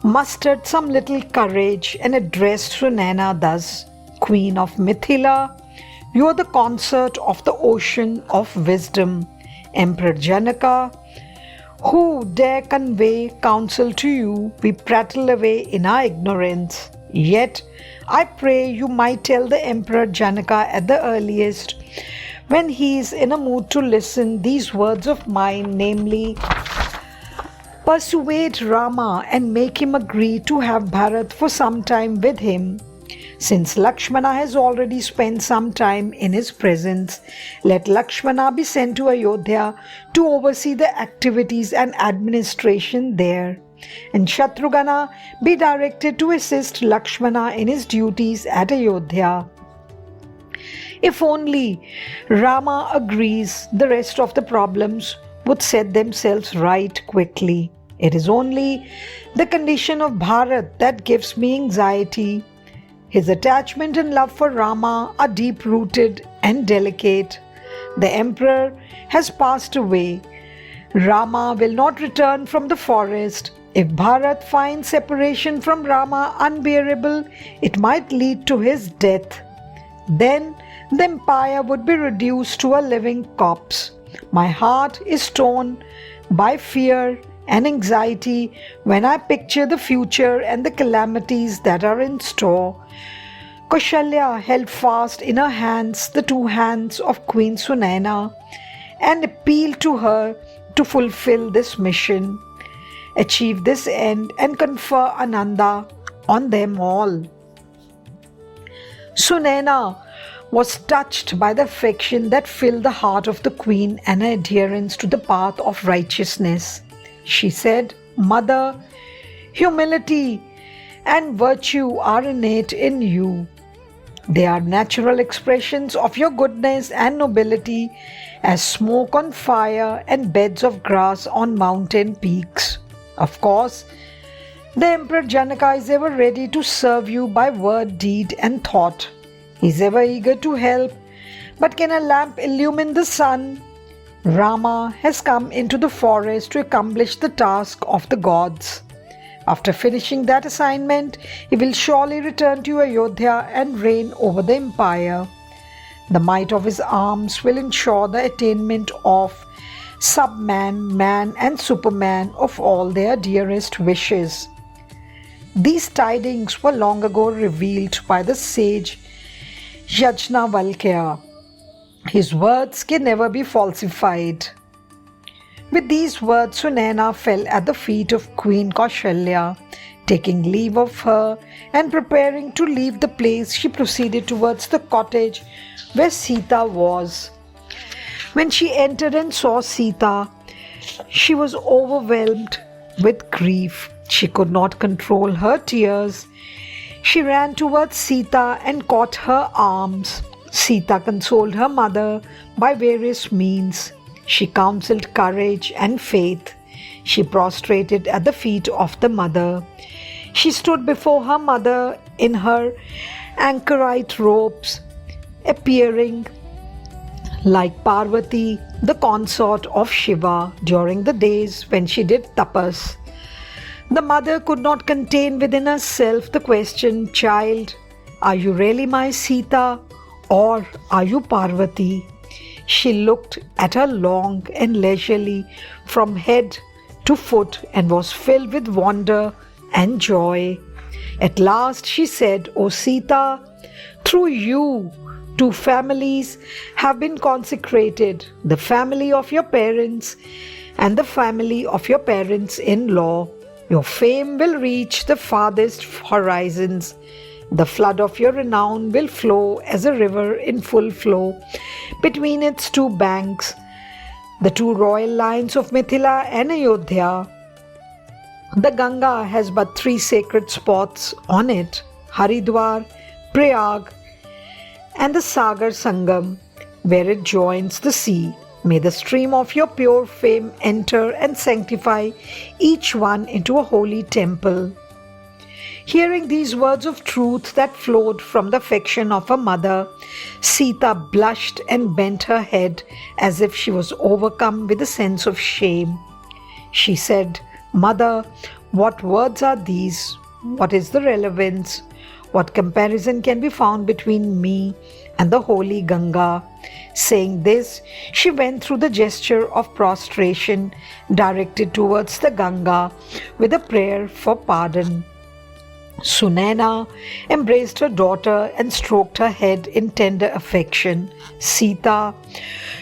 mustered some little courage and addressed Sunena thus, Queen of Mithila, you are the consort of the ocean of wisdom. Emperor Janaka, who dare convey counsel to you, we prattle away in our ignorance. Yet, I pray you might tell the Emperor Janaka at the earliest, when he is in a mood to listen, these words of mine, namely, persuade Rama and make him agree to have Bharat for some time with him. Since Lakshmana has already spent some time in his presence, let Lakshmana be sent to Ayodhya to oversee the activities and administration there, and Shatrugana be directed to assist Lakshmana in his duties at Ayodhya. If only Rama agrees, the rest of the problems would set themselves right quickly. It is only the condition of Bharat that gives me anxiety. His attachment and love for Rama are deep-rooted and delicate. The emperor has passed away. Rama will not return from the forest. If Bharat finds separation from Rama unbearable, it might lead to his death. Then the empire would be reduced to a living corpse. My heart is torn by fear and anxiety when I picture the future and the calamities that are in store. Kaushalya held fast in her hands the two hands of Queen Sunena and appealed to her to fulfill this mission, achieve this end and confer Ananda on them all. Sunena was touched by the affection that filled the heart of the queen and her adherence to the path of righteousness. She said, Mother, humility and virtue are innate in you. They are natural expressions of your goodness and nobility as smoke on fire and beds of grass on mountain peaks. Of course, the Emperor Janaka is ever ready to serve you by word, deed and thought. He is ever eager to help, but can a lamp illumine the sun? Rama has come into the forest to accomplish the task of the gods. After finishing that assignment, he will surely return to Ayodhya and reign over the empire. The might of his arms will ensure the attainment of Subman, Man and Superman of all their dearest wishes. These tidings were long ago revealed by the sage Yajnavalkya. His words can never be falsified. With these words, Sunena fell at the feet of Queen Kaushalya. Taking leave of her and preparing to leave the place, she proceeded towards the cottage where Sita was. When she entered and saw Sita, she was overwhelmed with grief. She could not control her tears. She ran towards Sita and caught her arms. Sita consoled her mother by various means. She counseled courage and faith. She prostrated at the feet of the mother. She stood before her mother in her anchorite robes, appearing like Parvati, the consort of Shiva, during the days when she did tapas. The mother could not contain within herself the question, Child, are you really my Sita or are you Parvati? She looked at her long and leisurely from head to foot and was filled with wonder and joy. At last she said, O Sita, Through you, 2 families have been consecrated, the family of your parents and the family of your parents-in-law. Your fame will reach the farthest horizons. The flood of your renown will flow as a river in full flow between its 2 banks, the 2 royal lines of Mithila and Ayodhya. The Ganga has but 3 sacred spots on it, Haridwar, Prayag, and the Sagar Sangam, where it joins the sea. May the stream of your pure fame enter and sanctify each one into a holy temple. Hearing these words of truth that flowed from the affection of her mother, Sita blushed and bent her head as if she was overcome with a sense of shame. She said, "Mother, what words are these? What is the relevance? What comparison can be found between me and the holy Ganga?" Saying this, she went through the gesture of prostration directed towards the Ganga with a prayer for pardon. Sunaina embraced her daughter and stroked her head in tender affection. "Sita,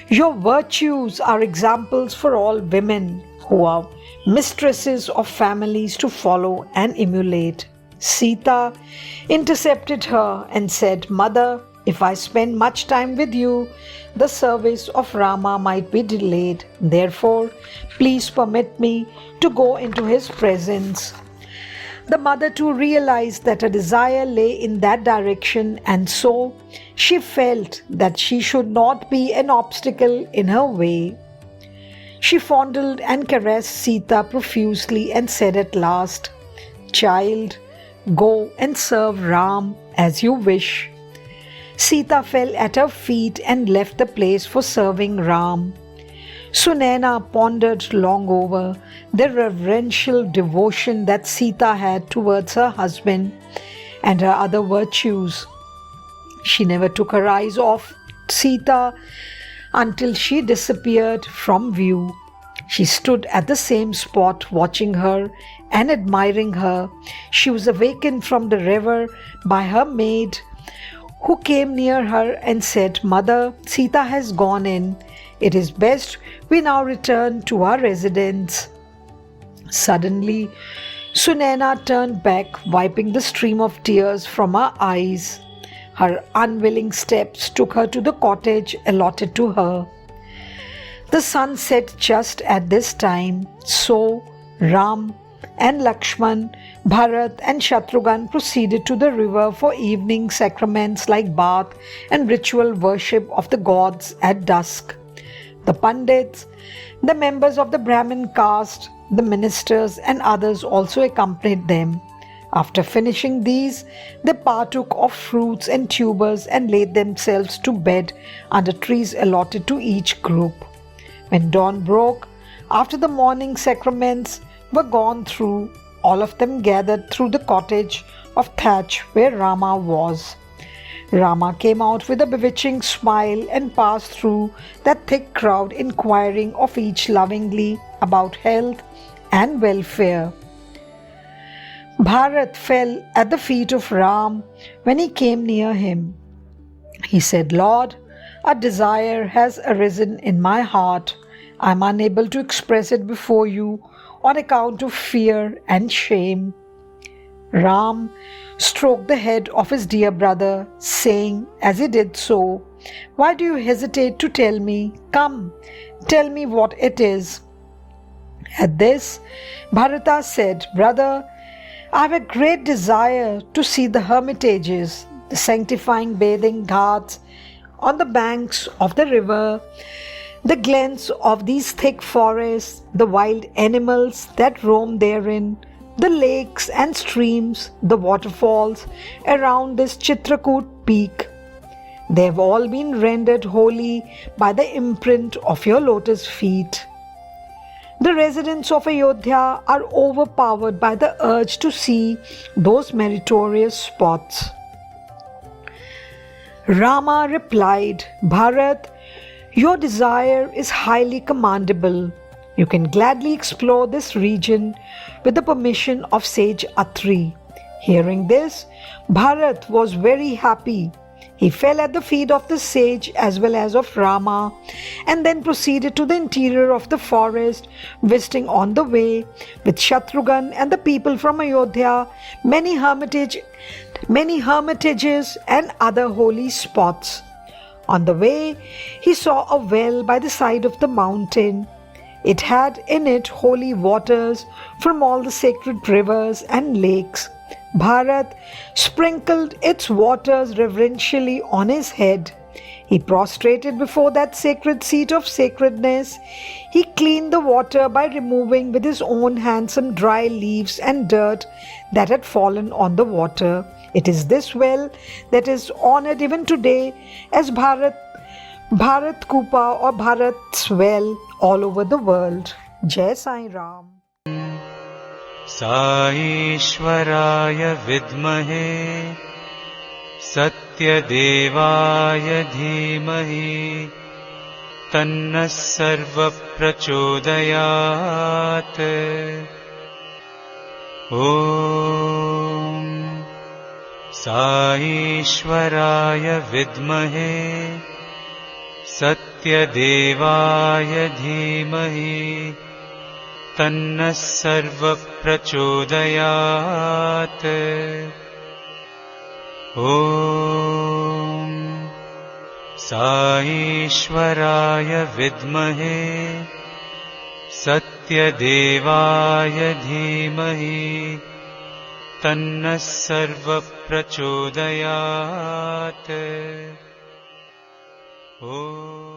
your virtues are examples for all women who are mistresses of families to follow and emulate." Sita intercepted her and said, "Mother, if I spend much time with you, the service of Rama might be delayed. Therefore, please permit me to go into his presence." The mother too realized that a desire lay in that direction, and so she felt that she should not be an obstacle in her way. She fondled and caressed Sita profusely and said at last, "Child, go and serve Ram as you wish." Sita fell at her feet and left the place for serving Ram. Sunaina pondered long over the reverential devotion that Sita had towards her husband and her other virtues. She never took her eyes off Sita until she disappeared from view. She stood at the same spot watching her and admiring her. She was awakened from the river by her maid, who came near her and said, "Mother, Sita has gone in. It is best we now return to our residence." Suddenly, Sunaina turned back, wiping the stream of tears from her eyes. Her unwilling steps took her to the cottage allotted to her. The sun set just at this time, so Ram and Lakshman, Bharat and Shatrughan proceeded to the river for evening sacraments like bath and ritual worship of the gods at dusk. The Pandits, the members of the Brahmin caste, the ministers and others also accompanied them. After finishing these, they partook of fruits and tubers and laid themselves to bed under trees allotted to each group. When dawn broke, after the morning sacraments were gone through, all of them gathered through the cottage of thatch where Rama was. Rama came out with a bewitching smile and passed through that thick crowd, inquiring of each lovingly about health and welfare. Bharat fell at the feet of Ram when he came near him. He said, "Lord, a desire has arisen in my heart. I am unable to express it before you on account of fear and shame." Ram stroked the head of his dear brother, saying as he did so, "Why do you hesitate to tell me? Come, tell me what it is." At this, Bharata said, "Brother, I have a great desire to see the hermitages, the sanctifying bathing ghats on the banks of the river, the glens of these thick forests, the wild animals that roam therein, the lakes and streams, the waterfalls around this Chitrakoot peak. They have all been rendered holy by the imprint of your lotus feet. The residents of Ayodhya are overpowered by the urge to see those meritorious spots." Rama replied, "Bharat, your desire is highly commendable. You can gladly explore this region with the permission of sage Atri." Hearing this, Bharat was very happy He fell at the feet of the sage as well as of Rama, and then proceeded to the interior of the forest, visiting on the way with Shatrughan and the people from Ayodhya many hermitages and other holy spots. On the way, he saw a well by the side of the mountain. It had in it holy waters from all the sacred rivers and lakes. Bharat sprinkled its waters reverentially on his head. He prostrated before that sacred seat of sacredness. He cleaned the water by removing with his own hands some dry leaves and dirt that had fallen on the water. It is this well that is honored even today as Bharat Kupa or Bharat's well all over the world. Jai Sai Ram. साईश्वराय विद्महे सत्यदेवाय धीमहि तन्नः सर्वप्रचोदयात्। ॐ साईश्वराय विद्महे सत्यदेवाय धीमहि तन्नः सर्वप्रचोदयात्। ॐ साईश्वराय विद्महे सत्यदेवाय धीमहि तन्नः सर्वप्रचोदयात्। ॐ